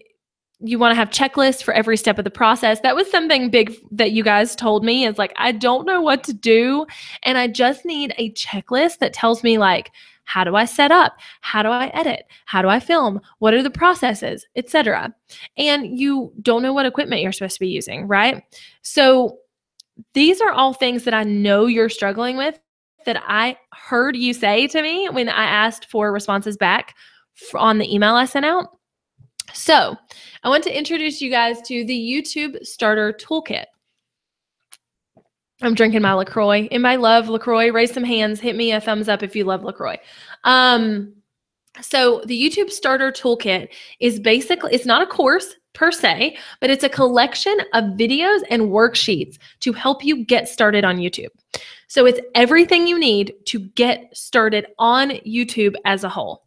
Speaker 1: you want to have checklists for every step of the process. That was something big that you guys told me, is like, I don't know what to do. And I just need a checklist that tells me, like, how do I set up? How do I edit? How do I film? What are the processes, etc. And you don't know what equipment you're supposed to be using, right? So these are all things that I know you're struggling with, that I heard you say to me when I asked for responses back on the email I sent out. So I want to introduce you guys to the YouTube Starter Toolkit. I'm drinking my LaCroix. Anybody love LaCroix? Raise some hands. Hit me a thumbs up if you love LaCroix. So the YouTube Starter Toolkit is basically, it's not a course per se, but it's a collection of videos and worksheets to help you get started on YouTube. So it's everything you need to get started on YouTube as a whole.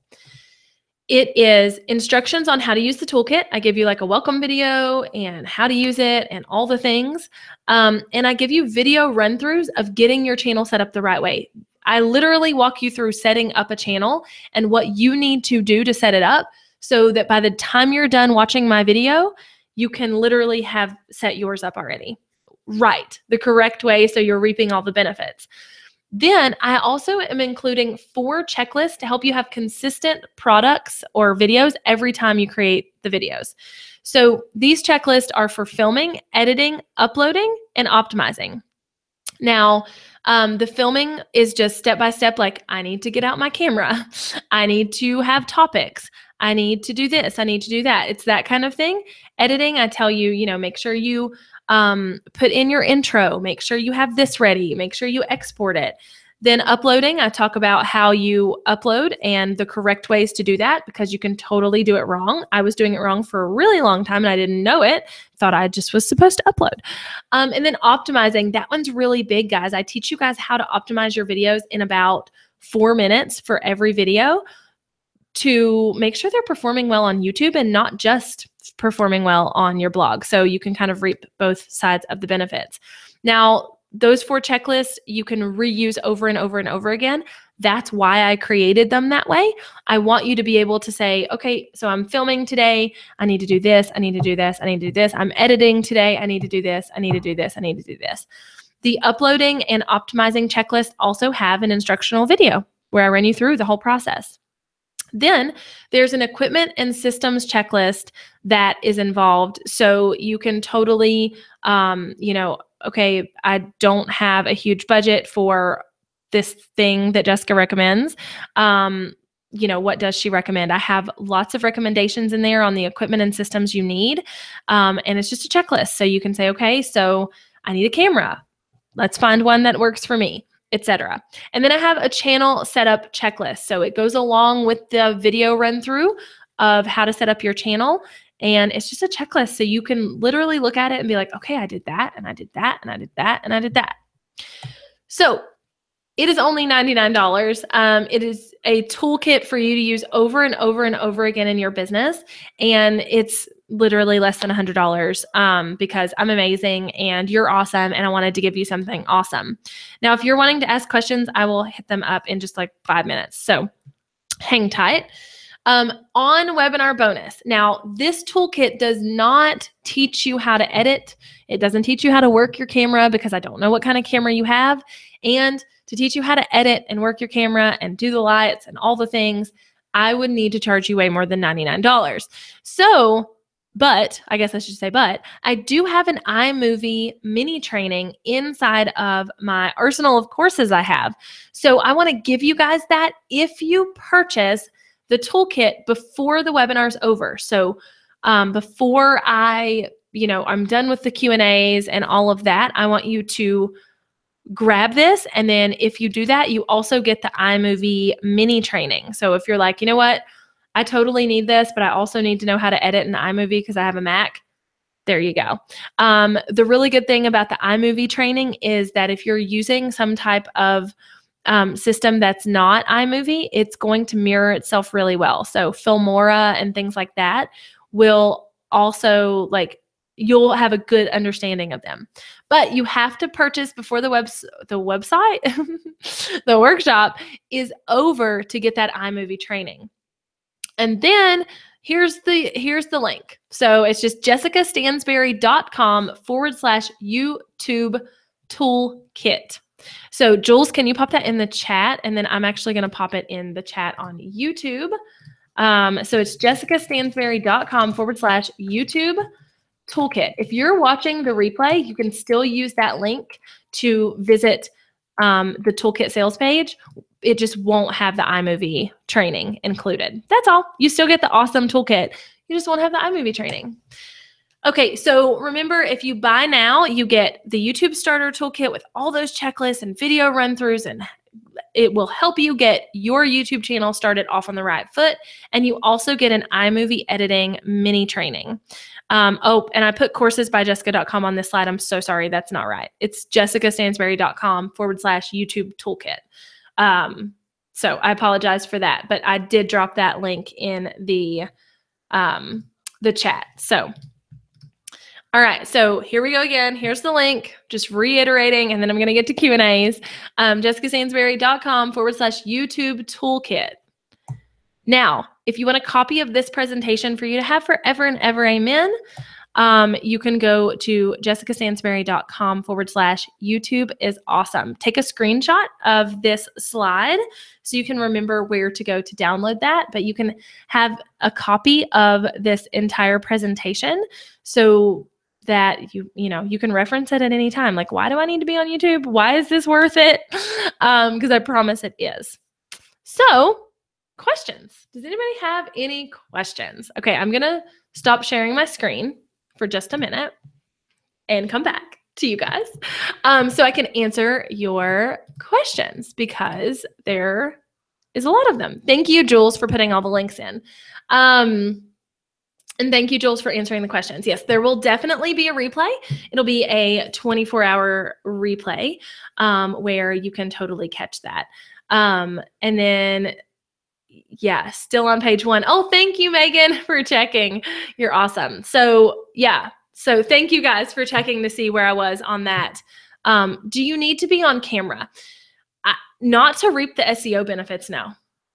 Speaker 1: It is instructions on how to use the toolkit. I give you like a welcome video and how to use it and all the things. And I give you video run-throughs of getting your channel set up the right way. I literally walk you through setting up a channel and what you need to do to set it up, so that by the time you're done watching my video, you can literally have set yours up already. Right, the correct way, so you're reaping all the benefits. Then I also am including 4 checklists to help you have consistent products or videos every time you create the videos. So these checklists are for filming, editing, uploading, and optimizing. Now, the filming is just step-by-step, like, I need to get out my camera. I need to have topics. I need to do this. I need to do that. It's that kind of thing. Editing, I tell you, make sure you put in your intro, make sure you have this ready, make sure you export it. Then uploading, I talk about how you upload and the correct ways to do that, because you can totally do it wrong. I was doing it wrong for a really long time and I didn't know it. Thought I just was supposed to upload. And then optimizing, that one's really big, guys. I teach you guys how to optimize your videos in about 4 minutes for every video, to make sure they're performing well on YouTube and not just performing well on your blog. So you can kind of reap both sides of the benefits. Now, those 4 checklists you can reuse over and over and over again. That's why I created them that way. I want you to be able to say, okay, so I'm filming today. I need to do this. I need to do this. I need to do this. I'm editing today. I need to do this. I need to do this. I need to do this. The uploading and optimizing checklist also have an instructional video where I run you through the whole process. Then there's an equipment and systems checklist that is involved. So you can totally, okay, I don't have a huge budget for this thing that Jessica recommends. What does she recommend? I have lots of recommendations in there on the equipment and systems you need. And it's just a checklist. So you can say, okay, so I need a camera. Let's find one that works for me, etc. And then I have a channel setup checklist. So it goes along with the video run through of how to set up your channel. And it's just a checklist. So you can literally look at it and be like, okay, I did that, and I did that, and I did that, and I did that. So it is only $99. It is a toolkit for you to use over and over and over again in your business. And it's literally less than $100 because I'm amazing and you're awesome. And I wanted to give you something awesome. Now, if you're wanting to ask questions, I will hit them up in just like 5 minutes. So hang tight. On webinar bonus. Now, this toolkit does not teach you how to edit. It doesn't teach you how to work your camera because I don't know what kind of camera you have. And to teach you how to edit and work your camera and do the lights and all the things, I would need to charge you way more than $99. So, but I do have an iMovie mini training inside of my arsenal of courses I have. So I want to give you guys that if you purchase the toolkit before the webinar's over. So before I'm done with the Q&As and all of that, I want you to grab this. And then if you do that, you also get the iMovie mini training. So if you're like, you know what, I totally need this, but I also need to know how to edit in iMovie because I have a Mac. There you go. The really good thing about the iMovie training is that if you're using some type of system that's not iMovie, it's going to mirror itself really well. So Filmora and things like that will also you'll have a good understanding of them. But you have to purchase before the website, the workshop is over to get that iMovie training. And then here's the link. So it's just jessicastansberry.com/YouTube toolkit. So Jules, can you pop that in the chat? And then I'm actually going to pop it in the chat on YouTube. So it's jessicastansberry.com/YouTube toolkit. If you're watching the replay, you can still use that link to visit the toolkit sales page. It just won't have the iMovie training included. That's all. You still get the awesome toolkit. You just won't have the iMovie training. Okay, so remember, if you buy now, you get the YouTube Starter Toolkit with all those checklists and video run-throughs, and it will help you get your YouTube channel started off on the right foot. And you also get an iMovie editing mini training. And I put coursesbyjessica.com on this slide. I'm so sorry. That's not right. It's jessicastansberry.com/YouTube toolkit. So I apologize for that, but I did drop that link in the chat. So, all right. So here we go again. Here's the link, just reiterating, and then I'm going to get to Q&As. jessicastansberry.com/YouTube toolkit. Now, if you want a copy of this presentation for you to have forever and ever, amen, you can go to jessicastansberry.com/YouTube is awesome. Take a screenshot of this slide so you can remember where to go to download that, but you can have a copy of this entire presentation so that you can reference it at any time. Like, why do I need to be on YouTube? Why is this worth it? Because I promise it is. So, questions. Does anybody have any questions? Okay, I'm going to stop sharing my screen for just a minute and come back to you guys so I can answer your questions because there is a lot of them. Thank you, Jules, for putting all the links in. And thank you, Jules, for answering the questions. Yes, there will definitely be a replay. It'll be a 24-hour replay where you can totally catch that. And then, yeah, still on page 1. Oh, thank you, Megan, for checking. You're awesome. So, yeah. So thank you guys for checking to see where I was on that. Do you need to be on camera? Not to reap the SEO benefits, no.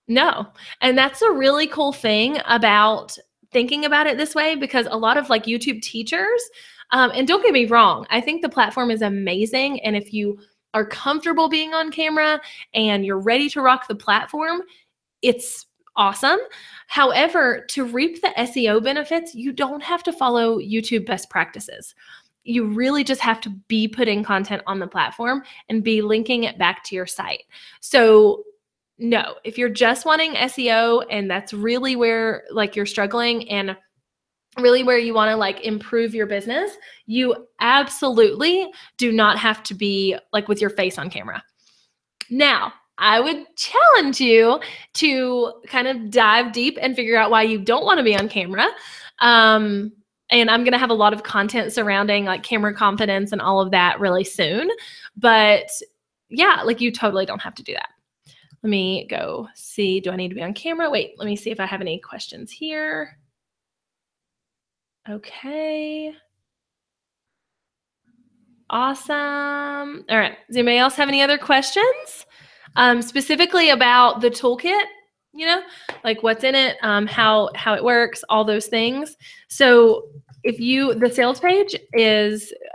Speaker 1: No. And that's a really cool thing about thinking about it this way, because a lot of YouTube teachers, and don't get me wrong, I think the platform is amazing. And if you are comfortable being on camera and you're ready to rock the platform, it's awesome. However, to reap the SEO benefits, you don't have to follow YouTube best practices. You really just have to be putting content on the platform and be linking it back to your site. So no, if you're just wanting SEO and that's really where like you're struggling and really where you want to like improve your business, you absolutely do not have to be like with your face on camera. Now, I would challenge you to kind of dive deep and figure out why you don't want to be on camera. And I'm going to have a lot of content surrounding like camera confidence and all of that really soon. But yeah, like you totally don't have to do that. Let me go see, do I need to be on camera? Wait, let me see if I have any questions here. Okay. Awesome. All right. Does anybody else have any other questions? Specifically about the toolkit, you know, like what's in it, how it works, all those things. So if the sales page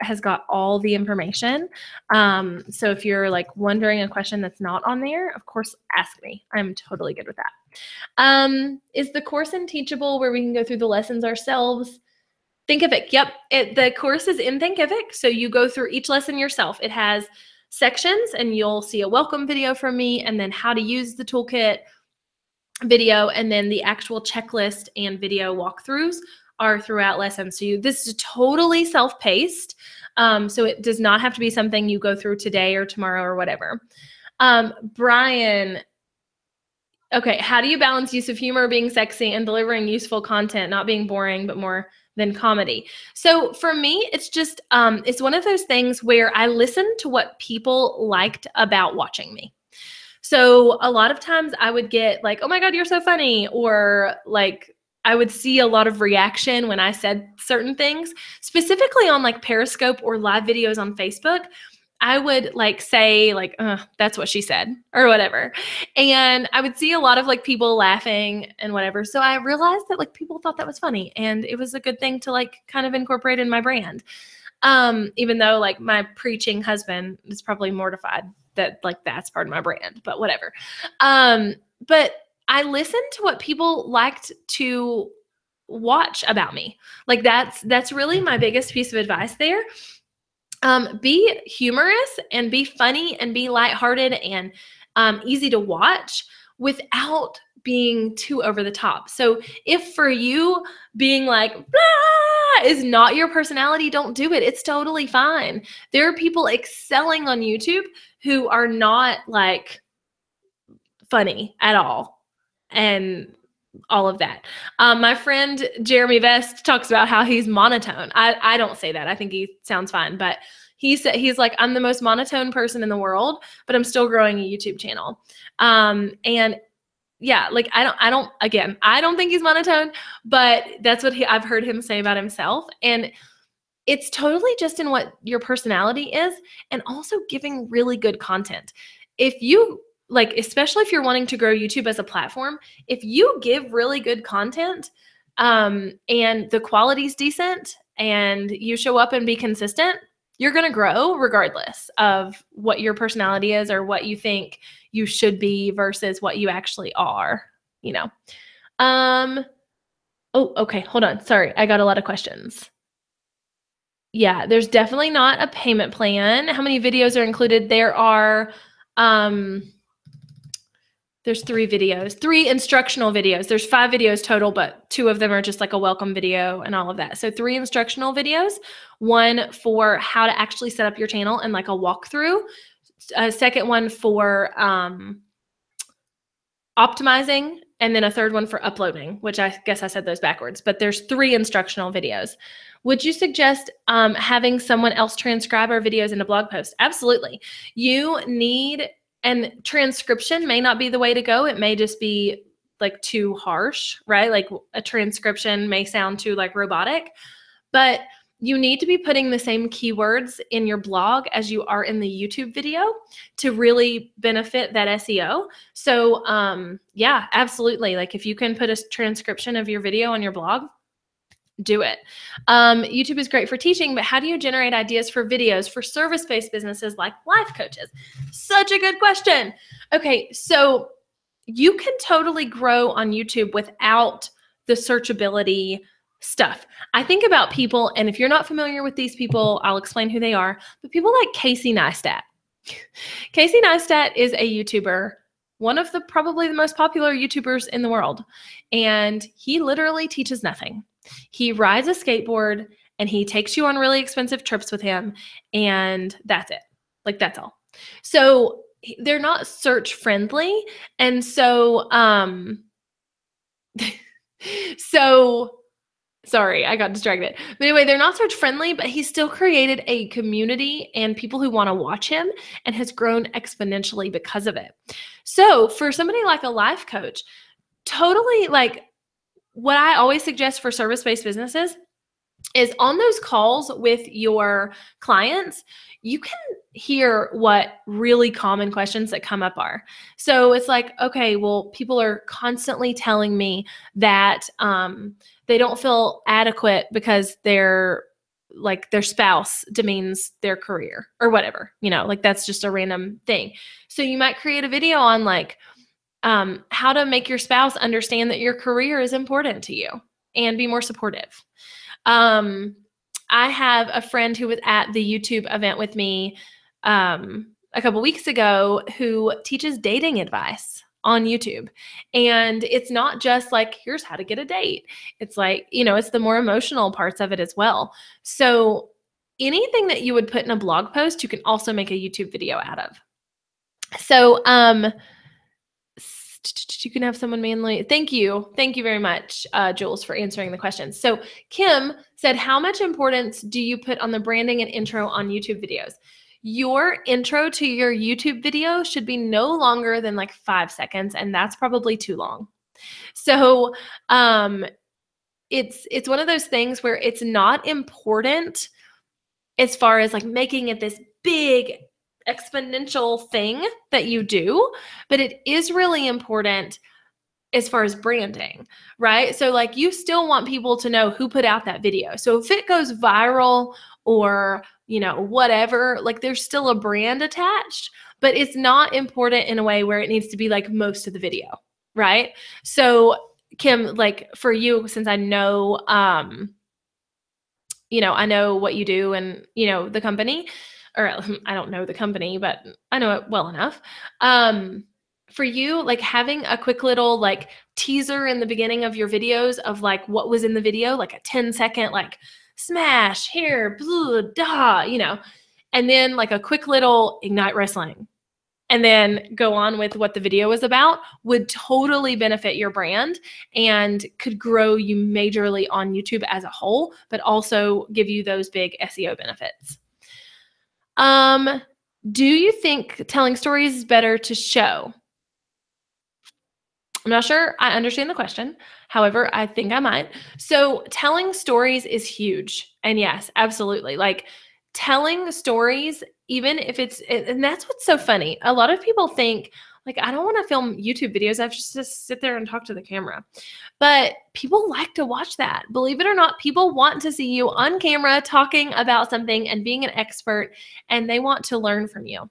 Speaker 1: has got all the information. So if you're like wondering a question that's not on there, of course, ask me. I'm totally good with that. Is the course in Teachable where we can go through the lessons ourselves? Thinkific. Yep. The course is in Thinkific. So you go through each lesson yourself. It has sections and you'll see a welcome video from me and then how to use the toolkit video, and then the actual checklist and video walkthroughs are throughout lessons. So this is totally self-paced. So it does not have to be something you go through today or tomorrow or whatever. Brian, okay, how do you balance use of humor, being sexy, and delivering useful content, not being boring, but more than comedy? So for me, it's just, it's one of those things where I listen to what people liked about watching me. So a lot of times I would get like, oh my God, you're so funny. Or like, I would see a lot of reaction when I said certain things, specifically on like Periscope or live videos on Facebook. I would like say like, that's what she said or whatever. And I would see a lot of like people laughing and whatever. So I realized that like people thought that was funny and it was a good thing to like kind of incorporate in my brand. Even though like my preaching husband is probably mortified that like that's part of my brand, but whatever. But I listened to what people liked to watch about me. Like that's really my biggest piece of advice there. Be humorous and be funny and be lighthearted and easy to watch without being too over the top. So if for you being like, blah, is not your personality, don't do it. It's totally fine. There are people excelling on YouTube who are not like funny at all. And all of that. My friend Jeremy Vest talks about how he's monotone. I don't say that. I think he sounds fine, but he's like, I'm the most monotone person in the world, but I'm still growing a YouTube channel. And yeah, like I don't think he's monotone, but that's what I've heard him say about himself. And it's totally just in what your personality is and also giving really good content. If you like, especially if you're wanting to grow YouTube as a platform, if you give really good content and the quality's decent and you show up and be consistent, you're going to grow regardless of what your personality is or what you think you should be versus what you actually are, you know. Oh, okay. Hold on. Sorry. I got a lot of questions. Yeah, there's definitely not a payment plan. How many videos are included? There are, there's 3 videos, 3 instructional videos. There's 5 videos total, but 2 of them are just like a welcome video and all of that. So 3 instructional videos, 1 for how to actually set up your channel and like a walkthrough, a second one for optimizing, and then a third one for uploading, which I guess I said those backwards, but there's 3 instructional videos. Would you suggest having someone else transcribe our videos into blog posts? Absolutely. You need, and transcription may not be the way to go. It may just be like too harsh, right? Like a transcription may sound too like robotic, but you need to be putting the same keywords in your blog as you are in the YouTube video to really benefit that SEO. So yeah, absolutely. Like if you can put a transcription of your video on your blog, do it. YouTube is great for teaching, but how do you generate ideas for videos for service-based businesses like life coaches? Such a good question. Okay, so you can totally grow on YouTube without the searchability stuff. I think about people, and if you're not familiar with these people, I'll explain who they are, but people like Casey Neistat. Casey Neistat is a YouTuber, one of the probably the most popular YouTubers in the world, and he literally teaches nothing. He rides a skateboard and he takes you on really expensive trips with him, and that's it. Like, that's all. So they're not search friendly, and so so sorry, I got distracted. But anyway, they're not search friendly, but he's still created a community and people who want to watch him, and has grown exponentially because of it. So for somebody like a life coach, totally, like, what I always suggest for service-based businesses is on those calls with your clients, you can hear what really common questions that come up are. So it's like, okay, well, people are constantly telling me that they don't feel adequate because their spouse demeans their career or whatever, like that's just a random thing. So you might create a video on like how to make your spouse understand that your career is important to you and be more supportive. I have a friend who was at the YouTube event with me a couple weeks ago who teaches dating advice on YouTube. And it's not just like, here's how to get a date. It's like, it's the more emotional parts of it as well. So anything that you would put in a blog post, you can also make a YouTube video out of. So, you can have someone manually. Thank you. Thank you very much, Jules, for answering the questions. So Kim said, how much importance do you put on the branding and intro on YouTube videos? Your intro to your YouTube video should be no longer than like 5 seconds, and that's probably too long. So it's one of those things where it's not important as far as like making it this big exponential thing that you do, but it is really important as far as branding, right? So like you still want people to know who put out that video. So if it goes viral or, whatever, like there's still a brand attached, but it's not important in a way where it needs to be like most of the video, right? So Kim, like for you, since I know, I know what you do and, the company, or I don't know the company, but I know it well enough. For you, like having a quick little like teaser in the beginning of your videos of like what was in the video, like a 10-second, like smash here, blah, da, and then like a quick little ignite wrestling, and then go on with what the video is about, would totally benefit your brand and could grow you majorly on YouTube as a whole, but also give you those big SEO benefits. Do you think telling stories is better to show? I'm not sure I understand the question. However, I think I might. So telling stories is huge. And yes, absolutely. Like telling stories, even if and that's what's so funny. A lot of people think like, I don't want to film YouTube videos. I have to just sit there and talk to the camera. But people like to watch that. Believe it or not, people want to see you on camera talking about something and being an expert, and they want to learn from you.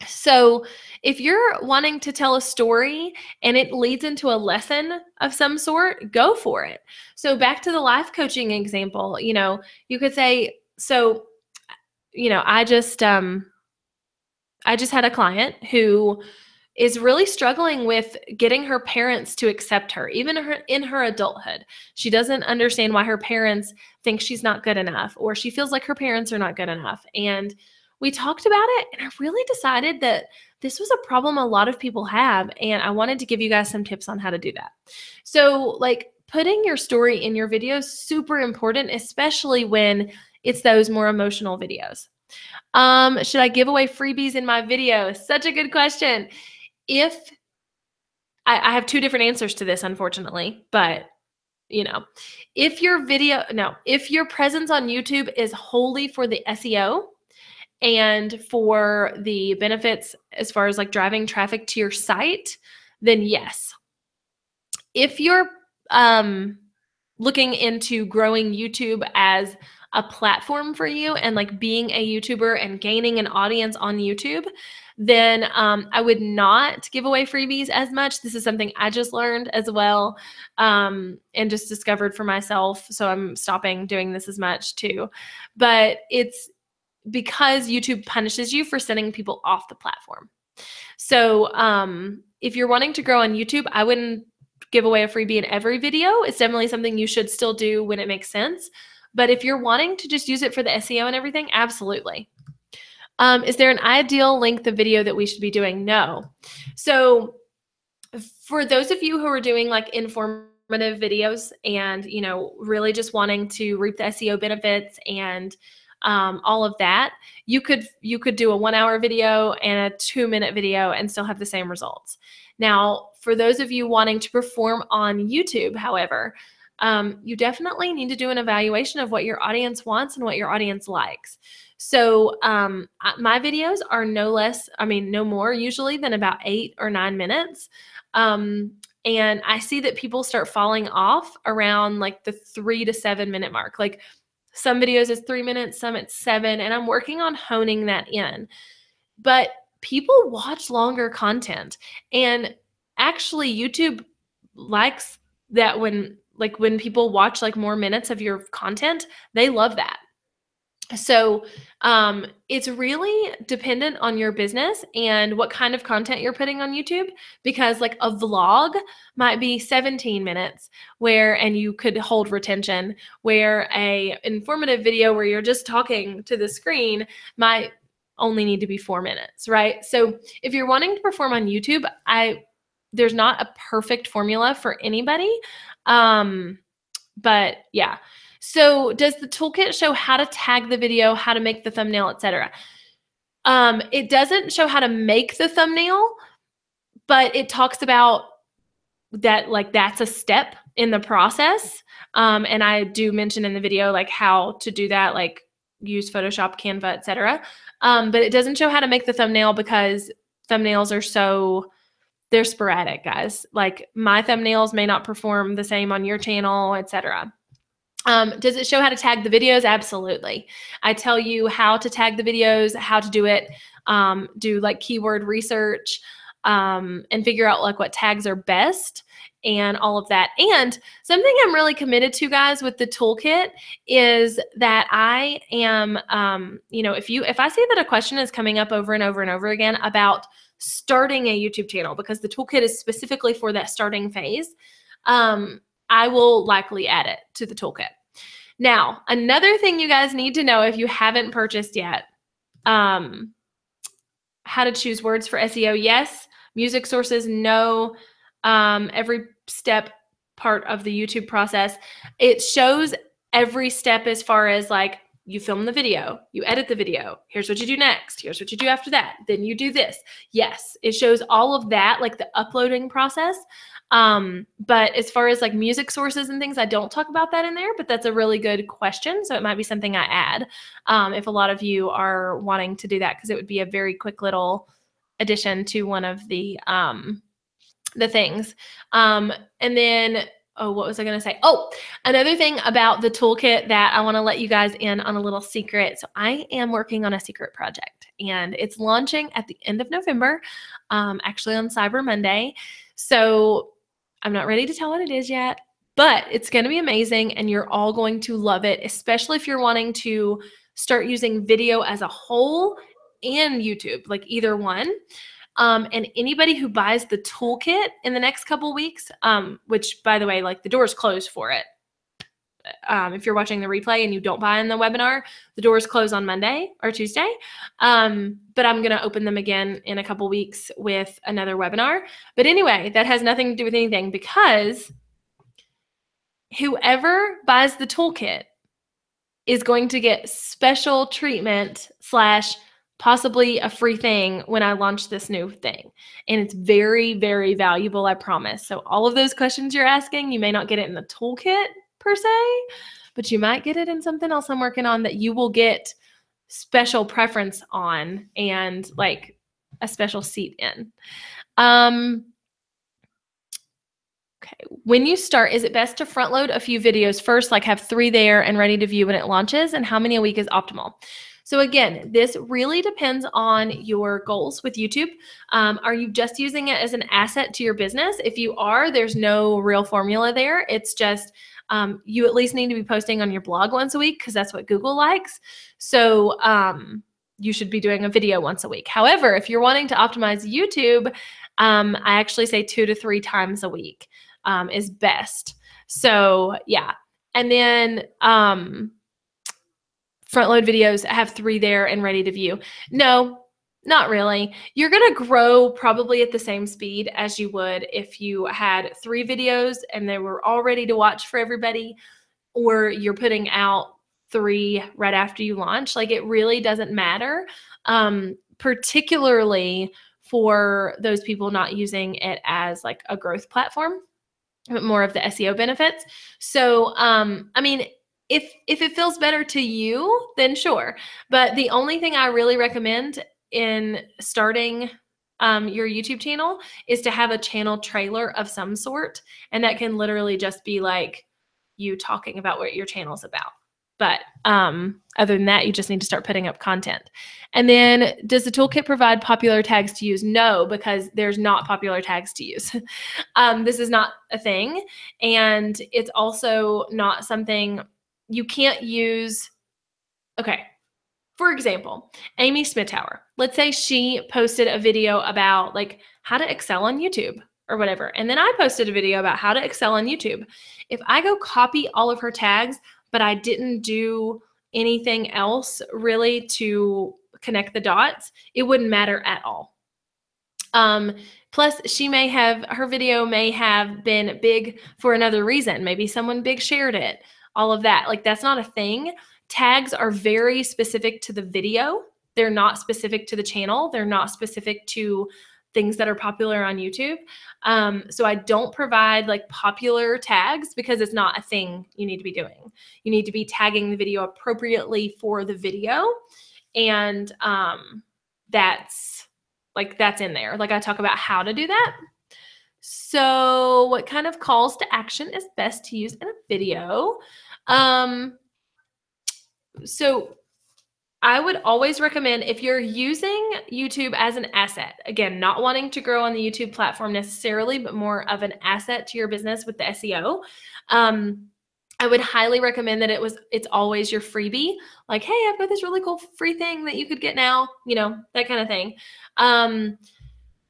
Speaker 1: So if you're wanting to tell a story and it leads into a lesson of some sort, go for it. So back to the life coaching example, you could say, so, I just had a client who is really struggling with getting her parents to accept her, even in her adulthood. She doesn't understand why her parents think she's not good enough, or she feels like her parents are not good enough. And we talked about it, and I really decided that this was a problem a lot of people have, and I wanted to give you guys some tips on how to do that. So like putting your story in your videos, super important, especially when it's those more emotional videos. Should I give away freebies in my video? Such a good question. If I have two different answers to this, unfortunately, but if your presence on YouTube is wholly for the SEO and for the benefits as far as like driving traffic to your site, then yes. If you're looking into growing YouTube as a platform for you and like being a YouTuber and gaining an audience on YouTube, then I would not give away freebies as much. This is something I just learned as well, and just discovered for myself. So I'm stopping doing this as much too. But it's because YouTube punishes you for sending people off the platform. So if you're wanting to grow on YouTube, I wouldn't give away a freebie in every video. It's definitely something you should still do when it makes sense. But if you're wanting to just use it for the SEO and everything, absolutely. Is there an ideal length of video that we should be doing? No. So for those of you who are doing like informative videos and, you know, really just wanting to reap the SEO benefits and all of that, you could do a 1 hour video and a 2-minute video and still have the same results. Now, for those of you wanting to perform on YouTube, however, you definitely need to do an evaluation of what your audience wants and what your audience likes. So my videos are no more usually than about 8 or 9 minutes. And I see that people start falling off around like the 3 to 7 minute mark. Like some videos is 3 minutes, some it's 7, and I'm working on honing that in. But people watch longer content, and actually YouTube likes that when people watch like more minutes of your content, they love that. So it's really dependent on your business and what kind of content you're putting on YouTube, because like a vlog might be 17 minutes and you could hold retention, where a informative video where you're just talking to the screen might only need to be 4 minutes, right? So if you're wanting to perform on YouTube, there's not a perfect formula for anybody. But yeah. So does the toolkit show how to tag the video, how to make the thumbnail, etc.? It doesn't show how to make the thumbnail, but it talks about that, like that's a step in the process. And I do mention in the video like how to do that, like use Photoshop, Canva, etc. But it doesn't show how to make the thumbnail because thumbnails are they're sporadic, guys. Like my thumbnails may not perform the same on your channel, etc. Does it show how to tag the videos? Absolutely. I tell you how to tag the videos, how to do it, do like keyword research, and figure out like what tags are best and all of that. And something I'm really committed to, guys, with the toolkit is that I am, if I see that a question is coming up over and over and over again about starting a YouTube channel, because the toolkit is specifically for that starting phase, I will likely add it to the toolkit. Now, another thing you guys need to know if you haven't purchased yet, how to choose words for SEO, yes. Music sources, no. Every step part of the YouTube process. It shows every step as far as like you film the video, you edit the video, here's what you do next, here's what you do after that, then you do this. Yes, it shows all of that, like the uploading process. But as far as like music sources and things, I don't talk about that in there, but that's a really good question. So it might be something I add if a lot of you are wanting to do that, because it would be a very quick little addition to one of the things. And then, what was I going to say? Oh, another thing about the toolkit that I want to let you guys in on a little secret. So I am working on a secret project, and it's launching at the end of November, actually on Cyber Monday. So I'm not ready to tell what it is yet, but it's going to be amazing, and you're all going to love it, especially if you're wanting to start using video as a whole and YouTube, like either one. And anybody who buys the toolkit in the next couple weeks, which by the way, like the door's closed for it. If you're watching the replay and you don't buy in the webinar, the doors close on Monday or Tuesday. But I'm going to open them again in a couple weeks with another webinar. But anyway, that has nothing to do with anything, because whoever buys the toolkit is going to get special treatment / possibly a free thing when I launch this new thing. And it's very, very valuable, I promise. So all of those questions you're asking, you may not get it in the toolkit per se, but you might get it in something else I'm working on that you will get special preference on and like a special seat in. Okay, when you start, is it best to front load a few videos first, like have 3 there and ready to view when it launches? And how many a week is optimal? So again, this really depends on your goals with YouTube. Are you just using it as an asset to your business? If you are, there's no real formula there. It's just you at least need to be posting on your blog once a week because that's what Google likes. So you should be doing a video once a week. However, if you're wanting to optimize YouTube, I actually say 2 to 3 times a week is best. So yeah. And then front load videos, I have 3 there and ready to view. No, not really. You're going to grow probably at the same speed as you would if you had 3 videos and they were all ready to watch for everybody, or you're putting out 3 right after you launch. Like, it really doesn't matter, particularly for those people not using it as like a growth platform, but more of the SEO benefits. So, I mean, if it feels better to you, then sure. But the only thing I really recommend in starting your YouTube channel is to have a channel trailer of some sort. And that can literally just be like you talking about what your channel's about. But other than that, you just need to start putting up content. And then, does the toolkit provide popular tags to use? No, because there's not popular tags to use. This is not a thing. And it's also not something you can't use. Okay. For example, Amy Smithauer, let's say she posted a video about like how to excel on YouTube or whatever. And then I posted a video about how to excel on YouTube. If I go copy all of her tags, but I didn't do anything else really to connect the dots, it wouldn't matter at all. Plus, her video may have been big for another reason. Maybe someone big shared it, all of that. Like, that's not a thing. Tags are very specific to the video. They're not specific to the channel. They're not specific to things that are popular on YouTube. So I don't provide like popular tags because it's not a thing you need to be doing. You need to be tagging the video appropriately for the video. And that's in there. Like, I talk about how to do that. So what kind of calls to action is best to use in a video? So I would always recommend, if you're using YouTube as an asset, again, not wanting to grow on the YouTube platform necessarily, but more of an asset to your business with the SEO, I would highly recommend that it's always your freebie. Like, hey, I've got this really cool free thing that you could get now, that kind of thing.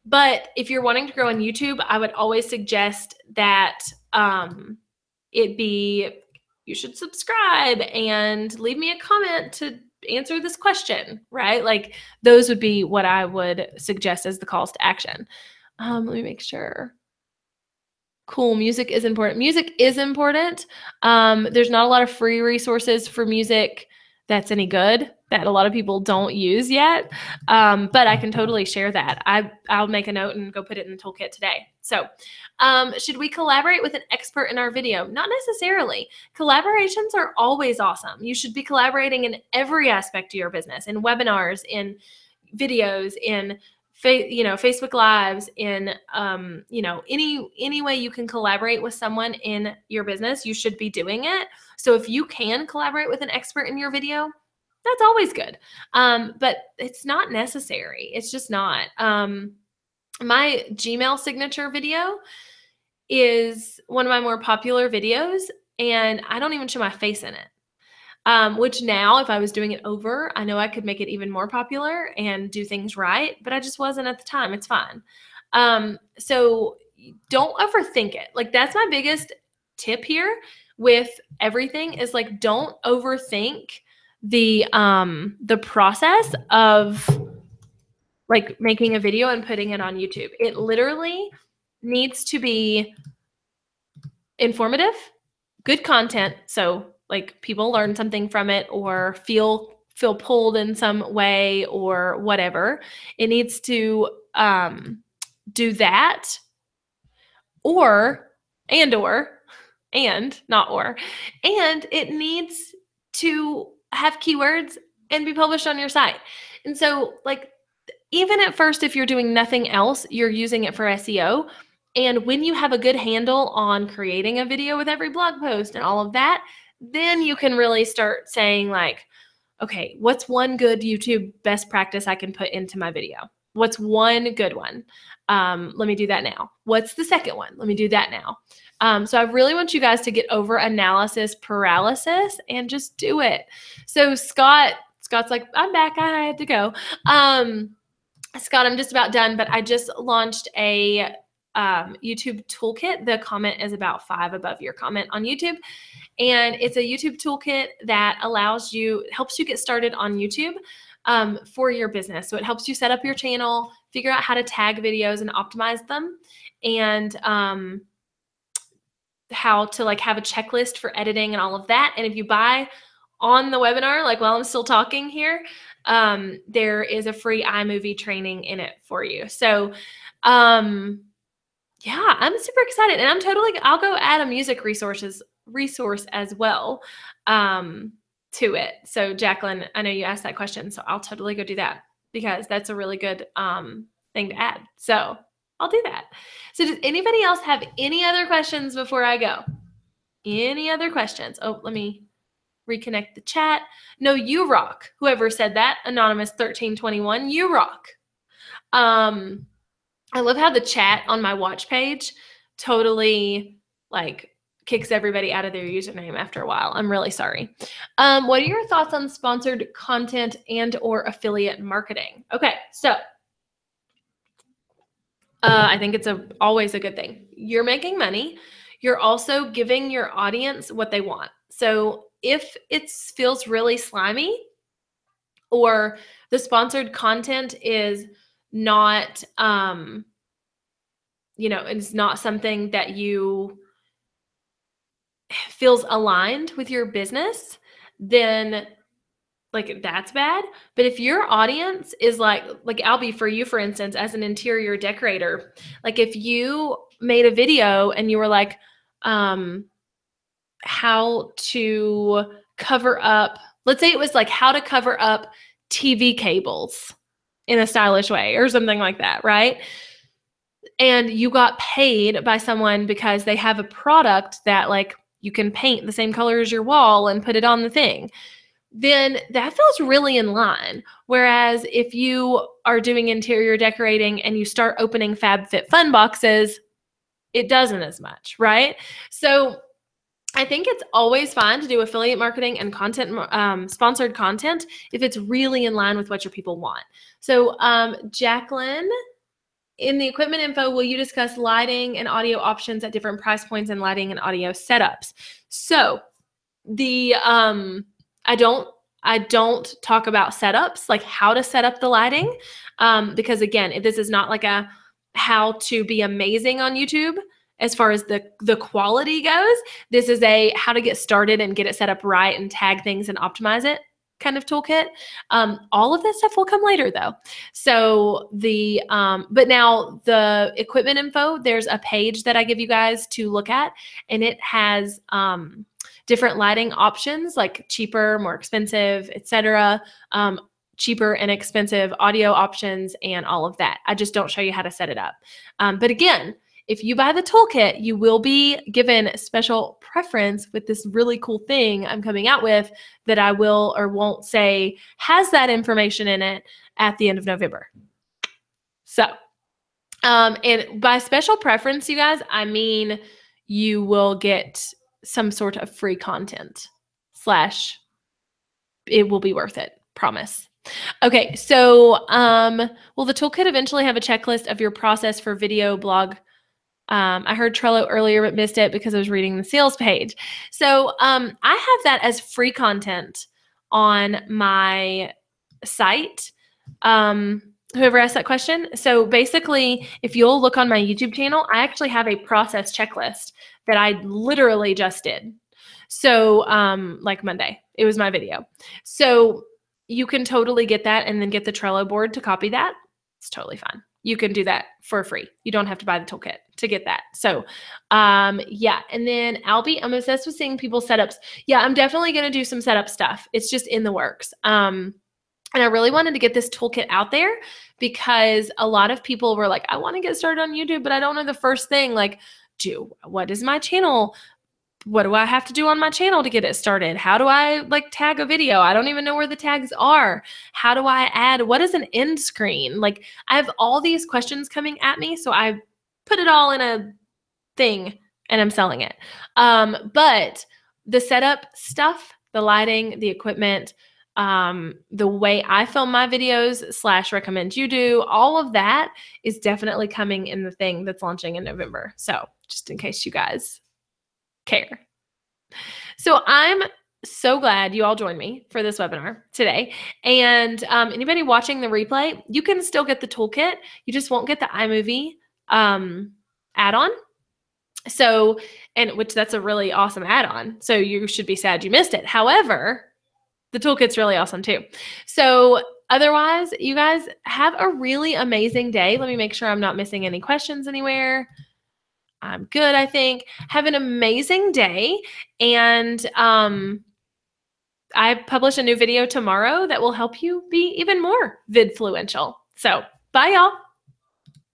Speaker 1: But if you're wanting to grow on YouTube, I would always suggest that you should subscribe and leave me a comment to answer this question, right? Like, those would be what I would suggest as the calls to action. Let me make sure. Cool. Music is important. Music is important. There's not a lot of free resources for music that's any good that a lot of people don't use yet. But I can totally share that. I'll make a note and go put it in the toolkit today. So should we collaborate with an expert in our video? Not necessarily. Collaborations are always awesome. You should be collaborating in every aspect of your business, in webinars, in videos, in Facebook Lives, in any way you can collaborate with someone in your business, you should be doing it. So if you can collaborate with an expert in your video, that's always good. But it's not necessary. It's just not. My Gmail signature video is one of my more popular videos, and I don't even show my face in it. Which now, if I was doing it over, I know I could make it even more popular and do things right, but I just wasn't at the time. It's fine. So don't overthink it. Like, that's my biggest tip here with everything is like, don't overthink the process of like making a video and putting it on YouTube. It literally needs to be informative, good content. So like people learn something from it or feel pulled in some way or whatever. It needs to do that, and it needs to have keywords and be published on your site. And so like, even at first, if you're doing nothing else, you're using it for SEO. And when you have a good handle on creating a video with every blog post and all of that, then you can really start saying like, okay, what's one good YouTube best practice I can put into my video? What's one good one? Let me do that now. What's the second one? Let me do that now. So I really want you guys to get over analysis paralysis and just do it. So Scott's like, I'm back. I had to go. Scott, I'm just about done, but I just launched a YouTube toolkit. The comment is about 5 above your comment on YouTube. And it's a YouTube toolkit that helps you get started on YouTube for your business. So it helps you set up your channel, figure out how to tag videos and optimize them, and how to like have a checklist for editing and all of that. And if you buy on the webinar, like while I'm still talking here, there is a free iMovie training in it for you. So yeah, I'm super excited, and I'll go add a music resource as well to it. So Jacqueline, I know you asked that question, so I'll totally go do that because that's a really good thing to add. So I'll do that. So does anybody else have any other questions before I go? Any other questions? Oh, let me reconnect the chat. No, you rock. Whoever said that, Anonymous 1321, you rock. I love how the chat on my watch page totally like kicks everybody out of their username after a while. I'm really sorry. What are your thoughts on sponsored content and or affiliate marketing? Okay, so I think it's always a good thing. You're making money. You're also giving your audience what they want. So if it feels really slimy or the sponsored content is not, it's not something that you feels aligned with your business, then like that's bad. But if your audience is like Albie, for you, for instance, as an interior decorator, like if you made a video and you were like, how to cover up, let's say it was like how to cover up TV cables in a stylish way or something like that, right? And you got paid by someone because they have a product that like you can paint the same color as your wall and put it on the thing, then that feels really in line. Whereas if you are doing interior decorating and you start opening FabFitFun boxes, it doesn't as much, right? So I think it's always fine to do affiliate marketing and content, sponsored content, if it's really in line with what your people want. So Jacqueline, in the equipment info, will you discuss lighting and audio options at different price points and lighting and audio setups? So the I don't talk about setups, like how to set up the lighting, because again, this is not like a how to be amazing on YouTube as far as the quality goes. This is a how to get started and get it set up right and tag things and optimize it kind of toolkit. All of that stuff will come later though. So but now the equipment info, there's a page that I give you guys to look at, and it has different lighting options like cheaper, more expensive, etc. Cheaper and expensive audio options and all of that. I just don't show you how to set it up. But again, if you buy the toolkit, you will be given special preference with this really cool thing I'm coming out with that I will or won't say has that information in it at the end of November. So, and by special preference, you guys, I mean you will get some sort of free content / it will be worth it. Promise. Okay, so will the toolkit eventually have a checklist of your process for video blog? I heard Trello earlier but missed it because I was reading the sales page. So I have that as free content on my site. Whoever asked that question. So basically, if you'll look on my YouTube channel, I actually have a process checklist that I literally just did. So like Monday, it was my video. So you can totally get that and then get the Trello board to copy that. It's totally fine. You can do that for free. You don't have to buy the toolkit to get that. So yeah. And then Albie, I'm obsessed with seeing people's setups. Yeah, I'm definitely going to do some setup stuff. It's just in the works. And I really wanted to get this toolkit out there because a lot of people were like, I want to get started on YouTube, but I don't know the first thing. Like, what is my channel what do I have to do on my channel to get it started? How do I like tag a video? I don't even know where the tags are. How do I add, what is an end screen? Like I have all these questions coming at me. So I put it all in a thing and I'm selling it. But the setup stuff, the lighting, the equipment, the way I film my videos / recommend you do, all of that is definitely coming in the thing that's launching in November. So just in case you guys care. So I'm so glad you all joined me for this webinar today. And anybody watching the replay, you can still get the toolkit. You just won't get the iMovie add-on. So, and which that's a really awesome add-on. So you should be sad you missed it. However, the toolkit's really awesome too. So otherwise, you guys have a really amazing day. Let me make sure I'm not missing any questions anywhere. I'm good, I think. Have an amazing day. And I publish a new video tomorrow that will help you be even more vidfluential. So bye, y'all.